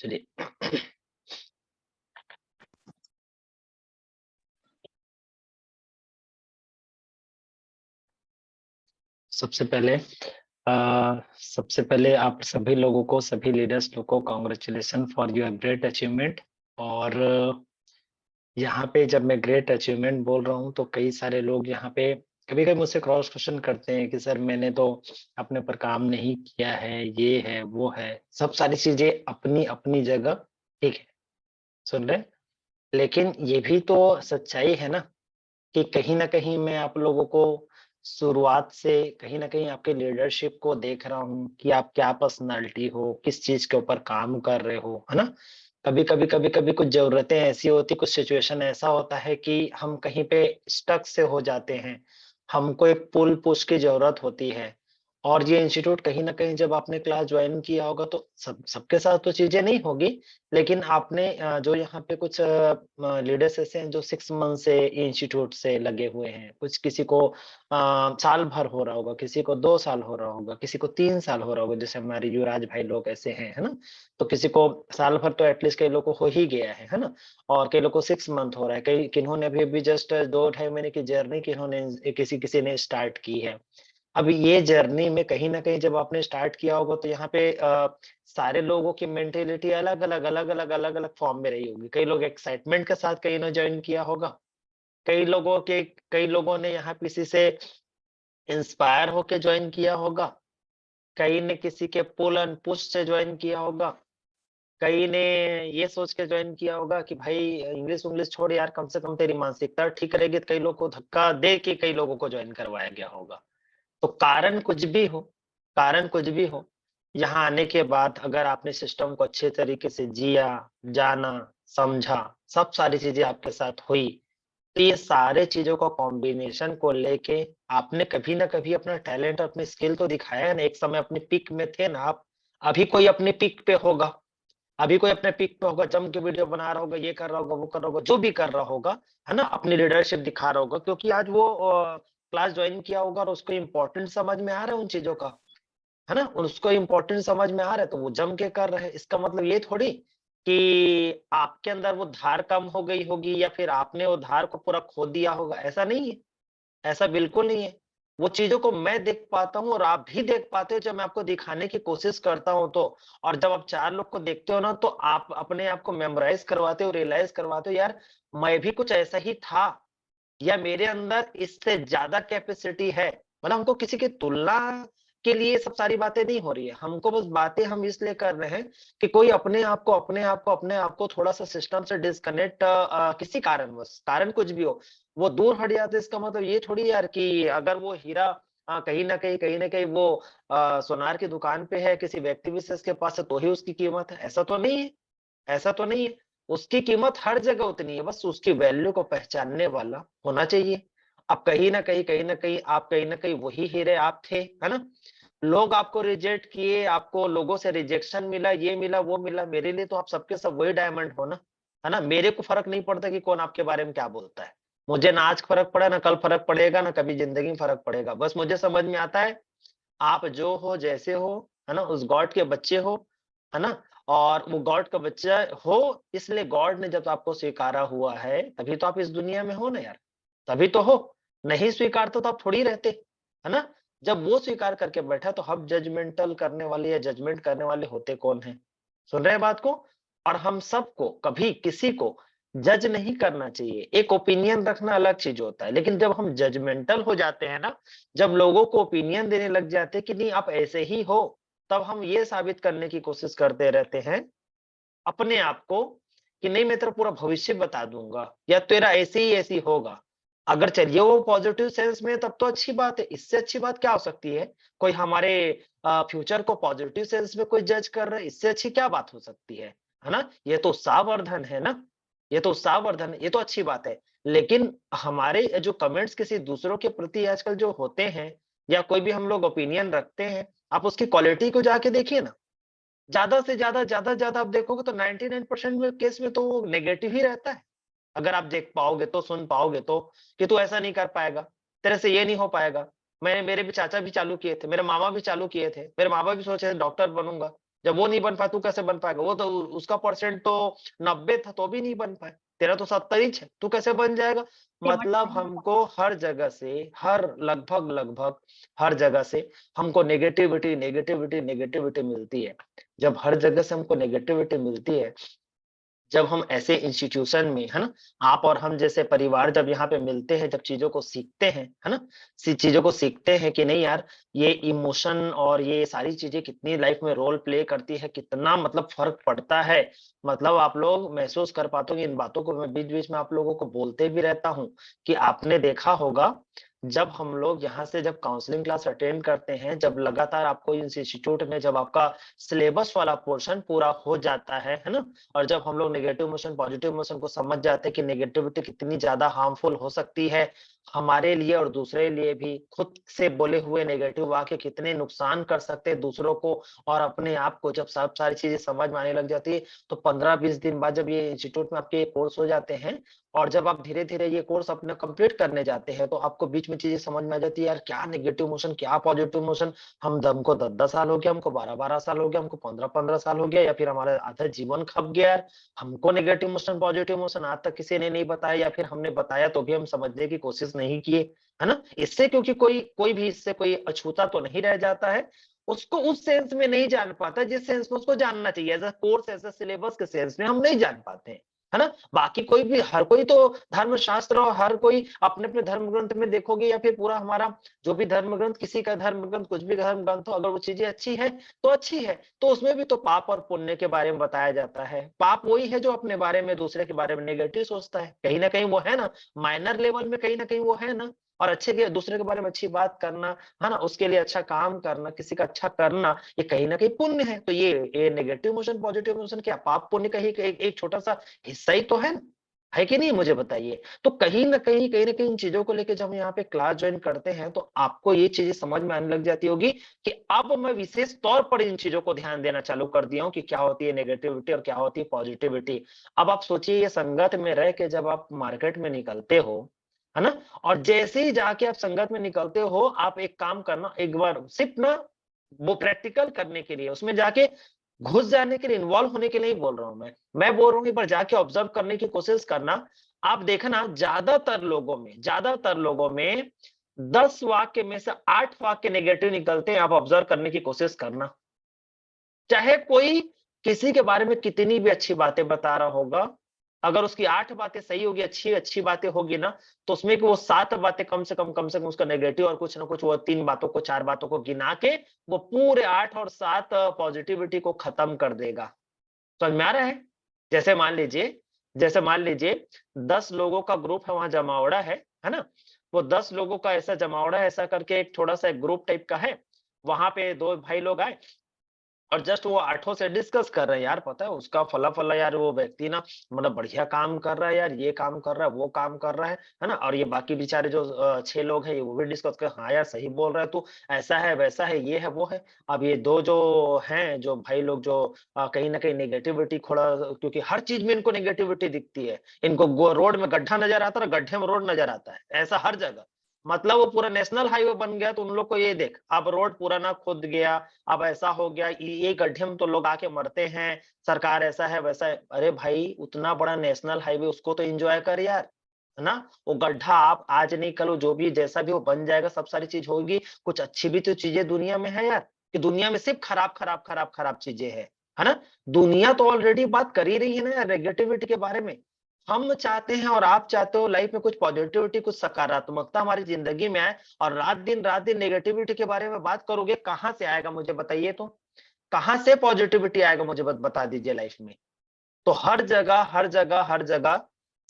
चलिए। सबसे पहले सबसे पहले आप सभी लोगों को, सभी लीडर्स लोग को congratulation for your great achievement. और यहाँ पे जब मैं ग्रेट अचीवमेंट बोल रहा हूँ तो कई सारे लोग यहाँ पे कभी कभी मुझसे क्रॉस क्वेश्चन करते हैं कि सर मैंने तो अपने पर काम नहीं किया है, ये है वो है। सब सारी चीजें अपनी अपनी जगह ठीक है, सुन रहे हैं? लेकिन ये भी तो सच्चाई है ना कि कहीं न कहीं मैं आप लोगों को शुरुआत से कहीं न कहीं आपके लीडरशिप को देख रहा हूँ कि आप क्या पर्सनैलिटी हो, किस चीज़ के ऊपर काम कर रहे हो, है ना? कभी-कभी कुछ ज़रूरतें ऐसी होती, कुछ सिचुएशन ऐसा होता है कि हम कहीं पे स्टक से हो जाते हैं। हमको एक पुल पुश की ज़रूरत होती है। और ये इंस्टीट्यूट कहीं न कहीं जब आपने क्लास जॉइन किया होगा तो सबके साथ तो चीज़ें नहीं होगी, लेकिन आपने जो यहाँ पे कुछ लीडर्स ऐसे हैं जो 6 मंथ से इंस्टीट्यूट से लगे हुए हैं। कुछ किसी को साल भर हो रहा होगा, किसी को 2 साल हो रहा होगा, किसी को 3 साल हो रहा होगा, जैसे हमारे युवराज भाई लोग ऐसे हैं, है ना? तो किसी को साल भर तो एटलीस्ट कई लोगों को हो ही गया है ना? और कई लोगों को 6 मंथ हो रहा है, कई किन्होंने अभी-अभी जस्ट 2 ढाई महीने की जर्नी किन्होंने किसी ने स्टार्ट की है। अब ये जर्नी में कहीं न कहीं जब आपने स्टार्ट किया होगा तो यहाँ पे सारे लोगों की मेंटालिटी अलग-अलग फॉर्म में रही होगी। कई लोग एक्साइटमेंट के साथ कहीं ने जॉइन किया होगा। कई लोगों ने यहाँ किसी से इंस्पायर होके जॉइन किया होगा। कई ने किसी के पुल एंड पुश से जॉइन किया होगा। कई ने ये सोच के जॉइन किया होगा कि भाई इंग्लिश-विंग्लिश छोड़ यार, कम से कम तेरी मानसिकता ठीक रहेगी, तो कई लोग को धक्का दे के कई लोगों को जॉइन करवाया गया होगा। तो कारण कुछ भी हो, यहाँ आने के बाद अगर आपने सिस्टम को अच्छे तरीके से जिया, जाना, समझा, सब सारी चीज़ें आपके साथ हुई, तो ये सारे चीज़ों का कॉम्बिनेशन को लेके आपने कभी न कभी अपना टैलेंट और अपनी स्किल तो दिखाया है ना, एक समय अपनी पीक में थे ना आप, अभी कोई अपनी पीक पे होगा। अभी कोई अपने पीक पे होगा, जम के वीडियो बना रहा होगा, ये कर रहा होगा, वो कर रहा होगा, जो भी कर रहा होगा, है ना? अपनी लीडरशिप दिखा रहा होगा क्योंकि आज वो क्लास जॉइन किया होगा और उसको इम्पोर्टेंस समझ में आ रहा है उन चीज़ों का, है ना? उसको इम्पोर्टेंस समझ में आ रहा है तो वो जम के कर रहे हैं। इसका मतलब ये थोड़ी कि आपके अंदर वो धार कम हो गई होगी या फिर आपने वो धार को पूरा खो दिया होगा, ऐसा नहीं है। ऐसा बिल्कुल नहीं है। वो चीज़ों को मैं देख पाता हूँ और आप भी देख पाते हो जब मैं आपको दिखाने की कोशिश करता हूँ तो। और जब आप 4 लोग को देखते हो ना तो आप अपने आप को मेमोराइज़ करवाते हो, रियलाइज़ करवाते हो यार मैं भी कुछ ऐसा ही था या मेरे अंदर इससे ज़्यादा कैपेसिटी है। मतलब हमको किसी की तुलना के लिए ये सब सारी बातें नहीं हो रही है। हमको बस बातें हम इसलिए कर रहे हैं कि कोई अपने आप को थोड़ा-सा सिस्टम से डिस्कनेक्ट किसी कारणवश, कारण कुछ भी हो, वो दूर हट जाते हैं इसका मतलब ये थोड़ी यार कि अगर वो हीरा कहीं न कहीं वो सुनार की दुकान पे है, किसी व्यक्ति विशेष के पास है तो ही उसकी कीमत है, ऐसा तो नहीं है। ऐसा तो नहीं है। उसकी कीमत हर जगह उतनी है, बस उसकी वैल्यू को पहचानने वाला होना चाहिए। अब कहीं न कहीं वही हीरे आप थे, है ना? लोग आपको रिजेक्ट किए, आपको लोगों से रिजेक्शन मिला, ये मिला, वो मिला, मेरे लिए तो आप सबके सब वही डायमंड हो ना, है ना? मेरे को फ़र्क नहीं पड़ता कि कौन आपके बारे में क्या बोलता है। मुझे ना आज फ़र्क पड़ा, ना कल फ़र्क पड़ेगा, ना कभी ज़िंदगी में फ़र्क पड़ेगा। बस मुझे समझ में आता है आप जो हो, जैसे हो, है ना? उस गॉड के बच्चे हो, है ना? और वो गॉड का बच्चा हो इसलिए गॉड ने जब आपको स्वीकारा हुआ है, तभी तो आप इस दुनिया में हो ना यार, तभी तो हो। नहीं स्वीकारते तो आप थोड़ी रहते, है ना? जब वो स्वीकार करके बैठा तो हम जजमेंटल करने वाले या जजमेंट करने वाले होते कौन हैं? सुन रहे हैं बात को? और हम सबको कभी किसी को जज नहीं करना चाहिए। एक ओपिनियन रखना अलग चीज़ होता है, लेकिन जब हम जजमेंटल हो जाते हैं ना, जब लोगों को ओपिनियन देने लग जाते हैं कि नहीं आप ऐसे ही हो, तब हम ये साबित करने की कोशिश करते रहते हैं अपने आप को कि नहीं मैं तेरा पूरा भविष्य बता दूँगा या तेरा ऐसे ही ऐसे ही होगा। अगर चलिए वो पॉजिटिव सेंस में है तब तो अच्छी बात है, इससे अच्छी बात क्या हो सकती है? कोई हमारे फ्यूचर को पॉजिटिव सेंस में कोई जज कर रहा है, इससे अच्छी क्या बात हो सकती है ना? ये तो उत्साहवर्धन है ना, ये तो उत्साहवर्धन है, ये तो अच्छी बात है। लेकिन हमारे जो कमेंट्स किसी दूसरों के प्रति आजकल जो होते हैं या कोई भी हम लोग ओपिनियन रखते हैं, आप उसकी क्वालिटी को जाके देखिए ना। ज़्यादा से ज़्यादा आप देखोगे तो 99% में केस में तो वो नेगेटिव ही रहता है। अगर आप देख पाओगे तो, सुन पाओगे तो, कि तू ऐसा नहीं कर पाएगा, तेरे से ये नहीं हो पाएगा। मेरे भी चाचा भी चालू किए थे, मेरे मामा भी चालू किए थे। मेरे मामा भी सोचे थे डॉक्टर बनूँगा, जब वो नहीं बन पाया, तू कैसे बन पाएगा? वो तो उसका परसेंट तो 90 था तो भी नहीं बन पाया, तेरा तो 70 ही है, तू कैसे बन जाएगा? मतलब हमको हर जगह से, लगभग हर जगह से हमको नेगेटिविटी मिलती है। जब हर जगह से हमको नेगेटिविटी मिलती है, जब हम ऐसे इंस्टीट्यूशन में, है ना? आप और हम जैसे परिवार जब यहाँ पे मिलते हैं, जब चीज़ों को सीखते हैं, है ना? चीज़ों को सीखते हैं कि नहीं यार, ये इमोशन और ये सारी चीज़ें कितनी लाइफ में रोल प्ले करती है, कितना मतलब फ़र्क पड़ता है। मतलब आप लोग महसूस कर पाते होंगे इन बातों को, मैं बीच-बीच में आप लोगों को बोलते भी रहता हूँ कि आपने देखा होगा, जब हम लोग यहाँ से जब काउंसलिंग क्लास अटेंड करते हैं, जब लगातार आपको इस इंस्टीट्यूट में जब आपका सिलेबस वाला पोर्शन पूरा हो जाता है ना? और जब हम लोग नेगेटिव इमोशन, पॉजिटिव इमोशन को समझ जाते हैं कि नेगेटिविटी कितनी ज़्यादा हार्मफुल हो सकती है, हमारे लिए और दूसरे लिए भी, खुद से बोले हुए नेगेटिव वाक्य कितने नुकसान कर सकते हैं दूसरों को और अपने आप को, जब सब सारी चीज़ें समझ में आने लग जाती है, तो 15-20 दिन बाद जब ये इंस्टीट्यूट में आपके कोर्स हो जाते हैं और जब आप धीरे-धीरे ये कोर्स अपना कंप्लीट करने जाते हैं, तो आपको बीच में चीज़ें समझ में आ जाती है, यार क्या नेगेटिव इमोशन, क्या पॉजिटिव इमोशन, हमको 10-10 साल हो गया, हमको 12-12 साल हो गया, हमको 15-15 साल हो गया या फिर हमारा आधा जीवन खप गया है। हमको नेगेटिव इमोशन, पॉजिटिव इमोशन आज तक किसी ने नहीं बताया या फिर हमने बताया तो भी हम समझने की कोशिश नहीं किए, है ना? इससे क्योंकि कोई कोई भी इससे कोई अछूता तो नहीं रह जाता है। उसको उस सेंस में नहीं जान पाता जिस सेंस में उसको जानना चाहिए। As a course, as a syllabus के सेंस में हम नहीं जान पाते हैं, है ना? बाकी कोई भी, हर कोई तो धर्मशास्त्र और हर कोई अपने-अपने धर्म ग्रंथ में देखोगे या फिर पूरा हमारा जो भी धर्म ग्रंथ, किसी का धर्म ग्रंथ, कुछ भी धर्म ग्रंथ हो, अगर वो चीज़ें अच्छी है, तो अच्छी है। तो उसमें भी तो पाप और पुण्य के बारे में बताया जाता है। पाप वही है जो अपने बारे में, दूसरे के बारे में नेगेटिव सोचता है। कहीं न कहीं वो है ना, माइनर लेवल में कहीं न कहीं वो है ना, और अच्छे के दूसरे के बारे में अच्छी बात करना, है ना? उसके लिए अच्छा काम करना, किसी का अच्छा करना, ये कहीं न कहीं पुण्य है। तो ये नेगेटिव इमोशन, पॉजिटिव इमोशन क्या पाप पुण्य का ही एक छोटा-सा हिस्सा ही तो है कि नहीं मुझे बताइए? तो कहीं न कहीं इन चीज़ों को लेके जब हम यहाँ पे क्लास जॉइन करते हैं, तो आपको ये चीज़ें समझ में आने लग जाती होगी कि अब मैं विशेष तौर पर इन चीज़ों को ध्यान देना चालू कर दिया हूँ कि क्या होती है नेगेटिविटी और क्या होती है पॉजिटिविटी। अब आप सोचिए, ये संगत में रह के जब आप मार्केट में निकलते हो, है ना? और जैसे ही जाके आप संगत में निकलते हो, आप एक काम करना, एक बार सिर्फ़ ना वो प्रैक्टिकल करने के लिए, उसमें जाके घुस जाने के लिए, इन्वॉल्व होने के लिए नहीं बोल रहा हूँ मैं। मैं बोल रहा हूँ एक बार जाके ऑब्जर्व करने की कोशिश करना। आप देखना, ज़्यादातर लोगों में 10 वाक्य में से 8 वाक्य नेगेटिव निकलते हैं, आप ऑब्जर्व करने की कोशिश करना। चाहे कोई किसी के बारे में कितनी भी अच्छी बातें बता रहा होगा, अगर उसकी 8 बातें सही होगी, अच्छी बातें होगी ना, तो उसमें कि वो 7 बातें कम से कम उसका नेगेटिव और कुछ ना कुछ वो 3 बातों को, 4 बातों को गिना के, वो पूरे 8 और 7 पॉजिटिविटी को खत्म कर देगा। समझ में आ रहा है? जैसे मान लीजिए 10 लोगों का ग्रुप है, वहाँ जमावड़ा है ना? वो 10 लोगों का ऐसा जमावड़ा है, ऐसा करके एक थोड़ा-सा एक ग्रुप टाइप का है। वहाँ पे 2 भाई लोग आए और जस्ट वो आठों से डिस्कस कर रहे हैं, यार पता है उसका फला-फला, यार वो व्यक्ति ना मतलब बढ़िया काम कर रहा है यार, ये काम कर रहा है, वो काम कर रहा है ना? और ये बाकी बेचारे जो 6 लोग हैं, वो भी डिस्कस कर, हाँ यार सही बोल रहा है तू, ऐसा है, वैसा है, ये है, वो है। अब ये 2 जो हैं, जो भाई लोग जो कहीं न कहीं नेगेटिविटी थोड़ा, क्योंकि हर चीज़ में इनको नेगेटिविटी दिखती है। इनको रोड में गड्ढा नज़र आता है, गड्ढे में रोड नज़र आता है, ऐसा हर जगह। मतलब वो पूरा नेशनल हाईवे बन गया तो उन लोग को ये देख, अब रोड पूरा ना खुद गया, अब ऐसा हो गया, ये गड्ढे में तो लोग आके मरते हैं, सरकार ऐसा है, वैसा है। अरे भाई, उतना बड़ा नेशनल हाईवे, उसको तो एन्जॉय कर यार, है ना? वो गड्ढा आप आज नहीं कल, वो जो भी जैसा भी वो बन जाएगा, सब सारी चीज़ होगी। कुछ अच्छी भी तो चीज़ें दुनिया में है यार, कि दुनिया में सिर्फ़ खराब चीज़ें हैं, है ना? दुनिया तो ऑलरेडी बात कर ही रही है ना यार नेगेटिविटी के बारे में। हम चाहते हैं और आप चाहते हो लाइफ में कुछ पॉजिटिविटी, कुछ सकारात्मकता हमारी ज़िंदगी में आए, और रात-दिन नेगेटिविटी के बारे में बात करोगे, कहाँ से आएगा मुझे बताइए तो? कहाँ से पॉजिटिविटी आएगा मुझे बता दीजिए लाइफ में? तो हर जगह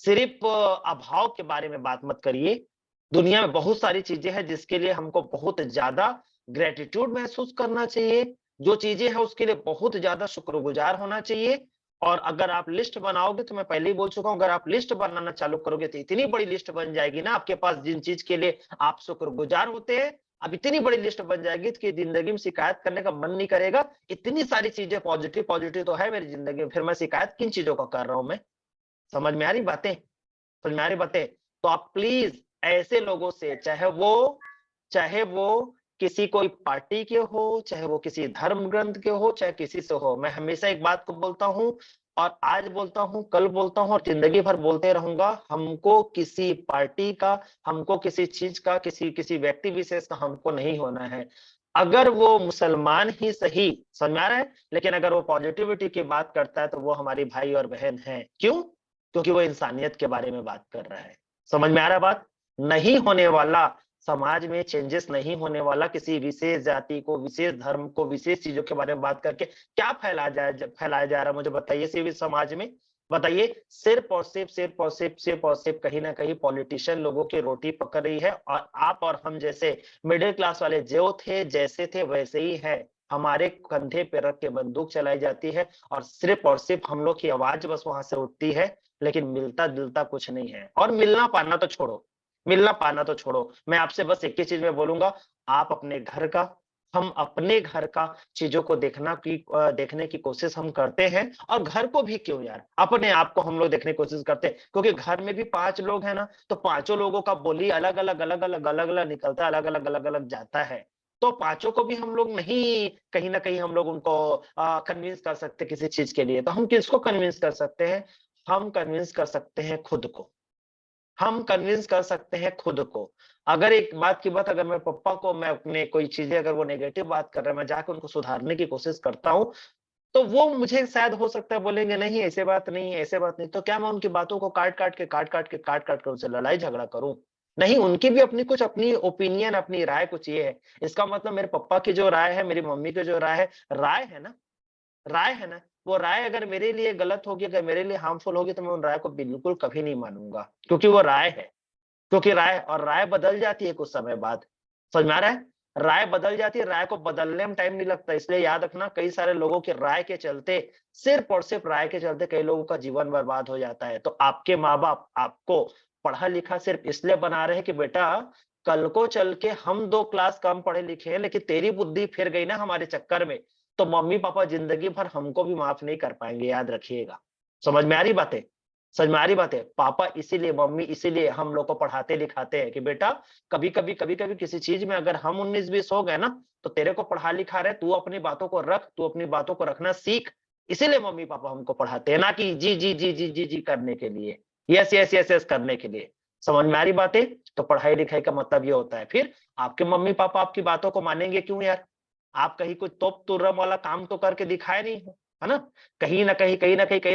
सिर्फ़ अभाव के बारे में बात मत करिए। दुनिया में बहुत सारी चीज़ें हैं जिसके लिए हमको बहुत ज़्यादा ग्रैटिट्यूड महसूस करना चाहिए। जो चीज़ें हैं उसके लिए बहुत ज़्यादा शुक्रगुज़ार होना चाहिए। और अगर आप लिस्ट बनाओगे, तो मैं पहले ही बोल चुका हूँ, अगर आप लिस्ट बनाना चालू करोगे तो इतनी बड़ी लिस्ट बन जाएगी ना आपके पास, जिन चीज़ के लिए आप शुक्रगुज़ार होते हैं, अब इतनी बड़ी लिस्ट बन जाएगी कि ज़िंदगी में शिकायत करने का मन नहीं करेगा। इतनी सारी चीज़ें पॉजिटिव तो है मेरी ज़िंदगी में, फिर मैं शिकायत किन चीज़ों का कर रहा हूँ मैं? समझ में आ रही बातें? समझ में आ रही बातें? तो आप प्लीज़ ऐसे लोगों से, चाहे वो किसी कोई पार्टी के हो, चाहे वो किसी धर्म ग्रंथ के हो, चाहे किसी से हो। मैं हमेशा एक बात को बोलता हूँ और आज बोलता हूँ, कल बोलता हूँ और जिंदगी भर बोलते रहूंगा, हमको किसी पार्टी का, हमको किसी चीज का, किसी किसी व्यक्ति विशेष का हमको नहीं होना है। अगर वो मुसलमान ही सही, समझ में आ रहा है? लेकिन अगर वो पॉजिटिविटी की बात करता है तो वो हमारी भाई और बहन है। क्यों? क्योंकि वो इंसानियत के बारे में बात कर रहा है। समझ में आ रहा है बात? नहीं होने वाला, समाज में चेंजेस नहीं होने वाला, किसी विशेष जाति को, विशेष धर्म को, विशेष चीजों के बारे में बात करके क्या फैलाया जा रहा है मुझे बताइए सिविल समाज में? बताइए। सिर्फ और सिर्फ कहीं न कहीं पॉलिटिशियन लोगों की रोटी पक रही है और आप और हम जैसे मिडिल क्लास वाले जो थे, जैसे थे वैसे ही हैं। हमारे कंधे पे रख के बंदूक चलाई जाती है और सिर्फ हम लोग की आवाज बस वहां से उठती है, लेकिन मिलता-जुलता कुछ नहीं है। और मिलना पाना तो छोड़ो, मिलना पाना तो छोड़ो। मैं आपसे बस एक ही चीज में बोलूँगा, आप अपने घर का, हम अपने घर का चीज़ों को देखने की कोशिश हम करते हैं और घर को भी क्यों यार, अपने आप को हम लोग देखने की कोशिश करते हैं। क्योंकि घर में भी 5 लोग हैं ना, तो पाँचों लोगों का बोली अलग-अलग निकलता है, अलग-अलग जाता है। तो पाँचों को भी हम लोग नहीं, कहीं न कहीं हम लोग उनको कन्विंस कर सकते किसी चीज़ के लिए। तो हम किसको कन्विंस कर सकते हैं? हम कन्विंस कर सकते हैं खुद को। हम कन्विंस कर सकते हैं खुद को। अगर एक बात की बात, अगर मैं पापा को, मैं अपने कोई चीज़ें, अगर वो नेगेटिव बात कर रहे हैं, मैं जाके उनको सुधारने की कोशिश करता हूँ, तो वो मुझे शायद हो सकता है बोलेंगे नहीं ऐसे बात नहीं है, ऐसे बात नहीं। तो क्या मैं उनकी बातों को काट-काट के उनसे लड़ाई झगड़ा करूँ? नहीं, उनकी भी अपनी कुछ अपनी ओपिनियन, अपनी राय कुछ ये है। इसका मतलब मेरे पापा की जो राय है, मेरी मम्मी की जो राय है ना, राय है ना, वो राय अगर मेरे लिए गलत होगी, अगर मेरे लिए हार्मफुल होगी, तो मैं उन राय को बिल्कुल कभी नहीं मानूँगा, क्योंकि वो राय है। क्योंकि राय बदल जाती है कुछ समय बाद। समझ में आ रहा है? राय बदल जाती है, राय को बदलने में टाइम नहीं लगता। इसलिए याद रखना, कई सारे लोगों की राय के चलते, सिर्फ़ और सिर्फ़ राय के चलते कई लोगों का जीवन बर्बाद हो जाता है। तो आपके माँ-बाप आपको पढ़ा-लिखा सिर्फ़ इसलिए बना रहे हैं कि बेटा, कल को चल के हम 2 क्लास कम पढ़े-लिखे हैं, लेकिन तेरी बुद्धि फिर गई ना हमारे चक्कर में, तो मम्मी-पापा ज़िंदगी भर हमको भी माफ़ नहीं कर पाएँगे, याद रखिएगा। समझ में आ रही बातें? समझ में आ रही बात है? पापा इसीलिए, मम्मी इसीलिए हम लोग को पढ़ाते-लिखाते हैं कि बेटा, कभी-कभी किसी चीज़ में अगर हम 19-20 हो गए ना, तो तेरे को पढ़ा-लिखा रहे, तू अपनी बातों को रख, तू अपनी बातों को रखना सीख। इसीलिए मम्मी-पापा हमको पढ़ाते हैं, ना कि जी करने के लिए। यस करने के लिए। समझ में आ रही बातें? तो पढ़ाई-लिखाई का मतलब ये होता है। फिर आपके मम्मी-पापा आपकी बातों को मानेंगे क्यों यार? आप कहीं कुछ तोप-तुर्रम वाला काम तो करके दिखाए नहीं हो, है ना? कहीं न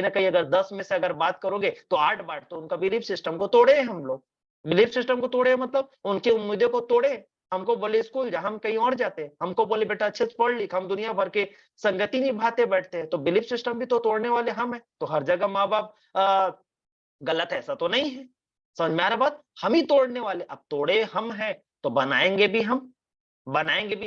कहीं अगर 10 में से अगर बात करोगे तो 8 बार तो उनका बिलीफ सिस्टम को तोड़े हैं हम लोग। बिलीफ सिस्टम को तोड़े मतलब उनकी उम्मीदों को तोड़े। हमको बोले स्कूल जा, हम कहीं और जाते हैं। हमको बोले बेटा अच्छे से पढ़ लिख, हम दुनिया भर के संगति निभाते बैठते हैं। तो बिलीफ सिस्टम भी तो तोड़ने वाले हम हैं। तो हर जगह माँ-बाप गलत है ऐसा तो नहीं है। समझ में आ रहा बात? हम ही तोड़ने वाले। अब तोड़े हम हैं तो बनाएँगे भी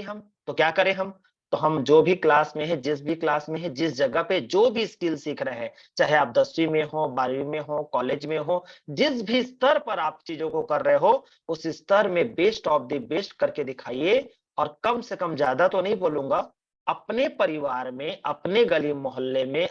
हम, तो क्या करें हम? तो हम जो भी क्लास में हैं, जिस भी क्लास में हैं, जिस जगह पे जो भी स्किल सीख रहे हैं, चाहे आप 10वीं में हो, 12वीं में हो, कॉलेज में हो, जिस भी स्तर पर आप चीज़ों को कर रहे हो, उस स्तर में बेस्ट ऑफ द बेस्ट करके दिखाइए और कम से कम, ज़्यादा तो नहीं बोलूँगा, अपने परिवार में, अपने गली-मोहल्ले में,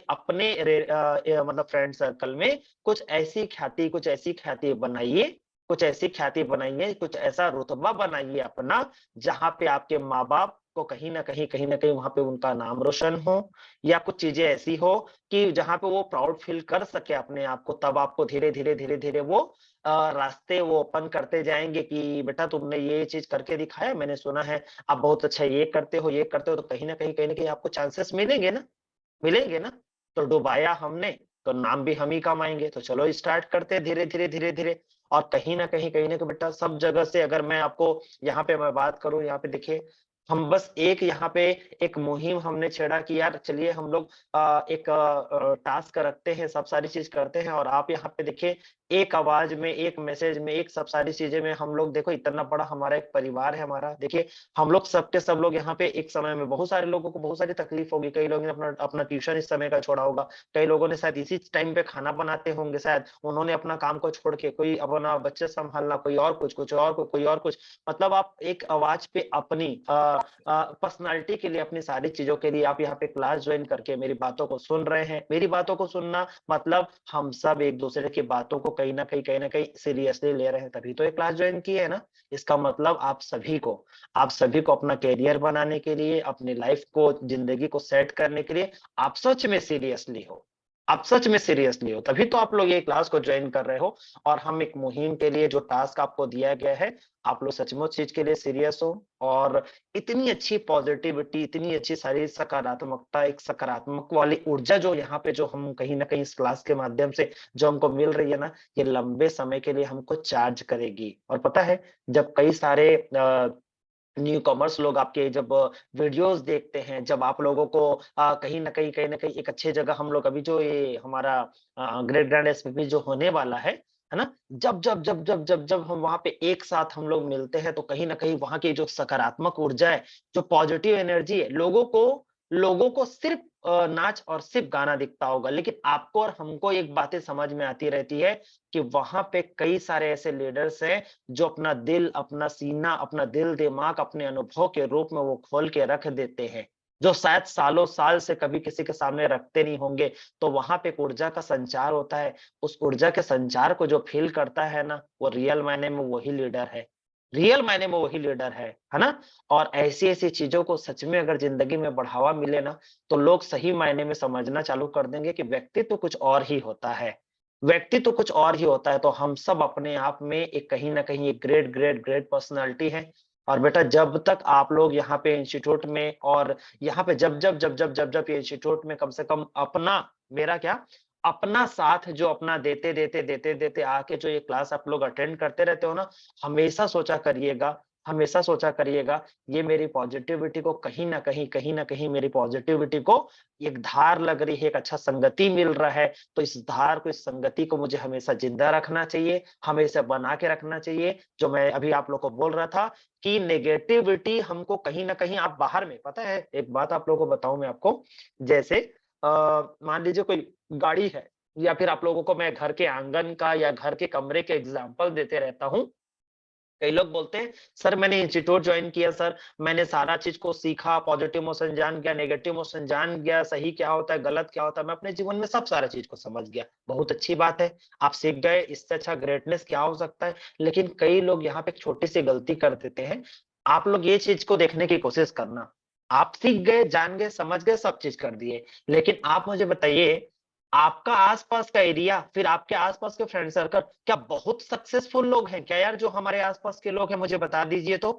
मतलब फ्रेंड सर्कल में कुछ ऐसी ख्याति बनाइए, कुछ ऐसा रुतबा बनाइए अपना, जहाँ पे आपके माँ-बाप को कहीं न कहीं वहाँ पे उनका नाम रोशन हो, या कुछ चीज़ें ऐसी हो कि जहाँ पे वो प्राउड फ़ील कर सके अपने आप को। तब आपको धीरे-धीरे वो रास्ते वो ओपन करते जाएँगे कि बेटा तुमने ये चीज़ करके दिखाया, मैंने सुना है आप बहुत अच्छा ये करते हो, तो कहीं न कहीं आपको चांसेस मिलेंगे ना। तो डुबाया हमने, तो नाम भी हम ही कमाएँगे। तो चलो स्टार्ट करते हैं धीरे-धीरे और कहीं न कहीं बेटा सब जगह से, अगर मैं आपको यहाँ पे मैं बात करूँ, यहाँ पे देखिए, हम बस एक यहाँ पे एक मुहिम हमने छेड़ा कि यार चलिए हम लोग एक टास्क रखते हैं, सब सारी चीज़ करते हैं और आप यहाँ पे देखिए, एक आवाज़ में, एक मैसेज में, एक सब सारी चीज़ें में हम लोग, देखो इतना बड़ा हमारा एक परिवार है हमारा। देखिए, हम लोग सब के सब लोग यहाँ पे एक समय में, बहुत सारे लोगों को बहुत सारी तकलीफ होगी। कई लोगों ने अपना अपना ट्यूशन इस समय का छोड़ा होगा। कई लोगों ने शायद इसी टाइम पे खाना बनाते होंगे शायद। उन्होंने अपना काम को छोड़ के, कोई अपना बच्चे सँभालना, कोई और कोई और कुछ। मतलब आप एक आवाज़ पे अपनी पर्सनैलिटी के लिए, अपनी सारी चीज़ों के लिए आप यहाँ पे क्लास जॉइन करके मेरी बातों को सुन रहे हैं। मेरी बातों को सुनना मतलब हम सब एक-दूसरे की बातों को कहीं ना कहीं सीरियसली ले रहे हैं, तभी तो ये क्लास ज्वाइन की है ना। इसका मतलब आप सभी को अपना करियर बनाने के लिए, अपनी लाइफ को, जिंदगी को सेट करने के लिए आप सच में सीरियसली हो। आप सच में सीरियसली हो, तभी तो आप लोग ये क्लास को ज्वाइन कर रहे हो। और हम एक मुहिम के लिए जो टास्क आपको दिया गया है, आप लोग सचमुच चीज के लिए सीरियस हो। और इतनी अच्छी पॉजिटिविटी, इतनी अच्छी सारी सकारात्मकता, एक सकारात्मक वाली ऊर्जा जो यहाँ पे जो हम कहीं न कहीं इस क्लास के माध्यम से जो हमको मिल रही है ना, ये लंबे समय के लिए हमको चार्ज करेगी। और पता है, जब कई सारे न्यू कॉमर्स लोग आपके जब वीडियोस देखते हैं, जब आप लोगों को कहीं न कहीं एक अच्छी जगह हम लोग अभी जो ये हमारा ग्रेट ग्रैंड एसपीपी जो होने वाला है ना? जब हम वहाँ पे एक साथ हम लोग मिलते हैं, तो कहीं न कहीं वहाँ की जो सकारात्मक ऊर्जा है, जो पॉजिटिव एनर्जी है, लोगों को सिर्फ़ नाच और सिर्फ़ गाना दिखता होगा, लेकिन आपको और हमको एक बातें समझ में आती रहती है कि वहाँ पे कई सारे ऐसे लीडर्स हैं जो अपना दिल, अपना सीना, अपना दिल-दिमाग अपने अनुभव के रूप में वो खोल के रख देते हैं, जो शायद सालों-साल से कभी किसी के सामने रखते नहीं होंगे। तो वहाँ पे एक ऊर्जा का संचार होता है, उस ऊर्जा के संचार को जो फ़ील करता है ना, वो रियल मायने में वही लीडर है। रियल मायने में वही लीडर है ना? और ऐसी-ऐसी चीज़ों को सच में अगर ज़िंदगी में बढ़ावा मिले ना, तो लोग सही मायने में समझना चालू कर देंगे कि व्यक्ति तो कुछ और ही होता है। व्यक्ति तो कुछ और ही होता है, तो हम सब अपने आप में एक कहीं न कहीं एक ग्रेट पर्सनैलिटी हैं। और बेटा, जब तक आप लोग यहाँ पे इंस्टीट्यूट में और यहाँ पे जब ये इंस्टीट्यूट में कम से कम अपना मेरा क्या, अपना साथ जो अपना देते आके जो ये क्लास आप लोग अटेंड करते रहते हो ना, हमेशा सोचा करिएगा, ये मेरी पॉजिटिविटी को कहीं न कहीं मेरी पॉजिटिविटी को एक धार लग रही है, एक अच्छा संगति मिल रहा है। तो इस धार को, इस संगति को मुझे हमेशा ज़िंदा रखना चाहिए, हमें इसे बना के रखना चाहिए। जो मैं अभी आप लोग को बोल रहा था कि नेगेटिविटी हमको कहीं न कहीं आप बाहर में पता है, एक बात आप लोगों को बताऊँ मैं आपको, जैसे अ, मान लीजिए कोई गाड़ी है या फिर आप लोगों को मैं घर के आँगन का या घर के कमरे के एग्ज़ाम्पल देते रहता हूँ। कई लोग बोलते हैं, सर मैंने इंस्टीट्यूट जॉइन किया सर, मैंने सारा चीज़ को सीखा, पॉजिटिव इमोशन जान गया, नेगेटिव इमोशन जान गया, सही क्या होता है, गलत क्या होता है, मैं अपने जीवन में सब सारा चीज़ को समझ गया। बहुत अच्छी बात है, आप सीख गए, इससे अच्छा ग्रेटनेस क्या हो सकता है? लेकिन कई लोग यहाँ पे एक छोटी-सी गलती कर देते हैं। आप लोग ये चीज़ को देखने की कोशिश करना। आप सीख गए, जान गए, समझ गए, सब चीज़ कर दिए। लेकिन आप मुझे बताइए, आपका आस-पास का एरिया, फिर आपके आस-पास के फ्रेंड सर्कल, क्या बहुत सक्सेसफुल लोग हैं क्या यार जो हमारे आस-पास के लोग हैं? मुझे बता दीजिए तो।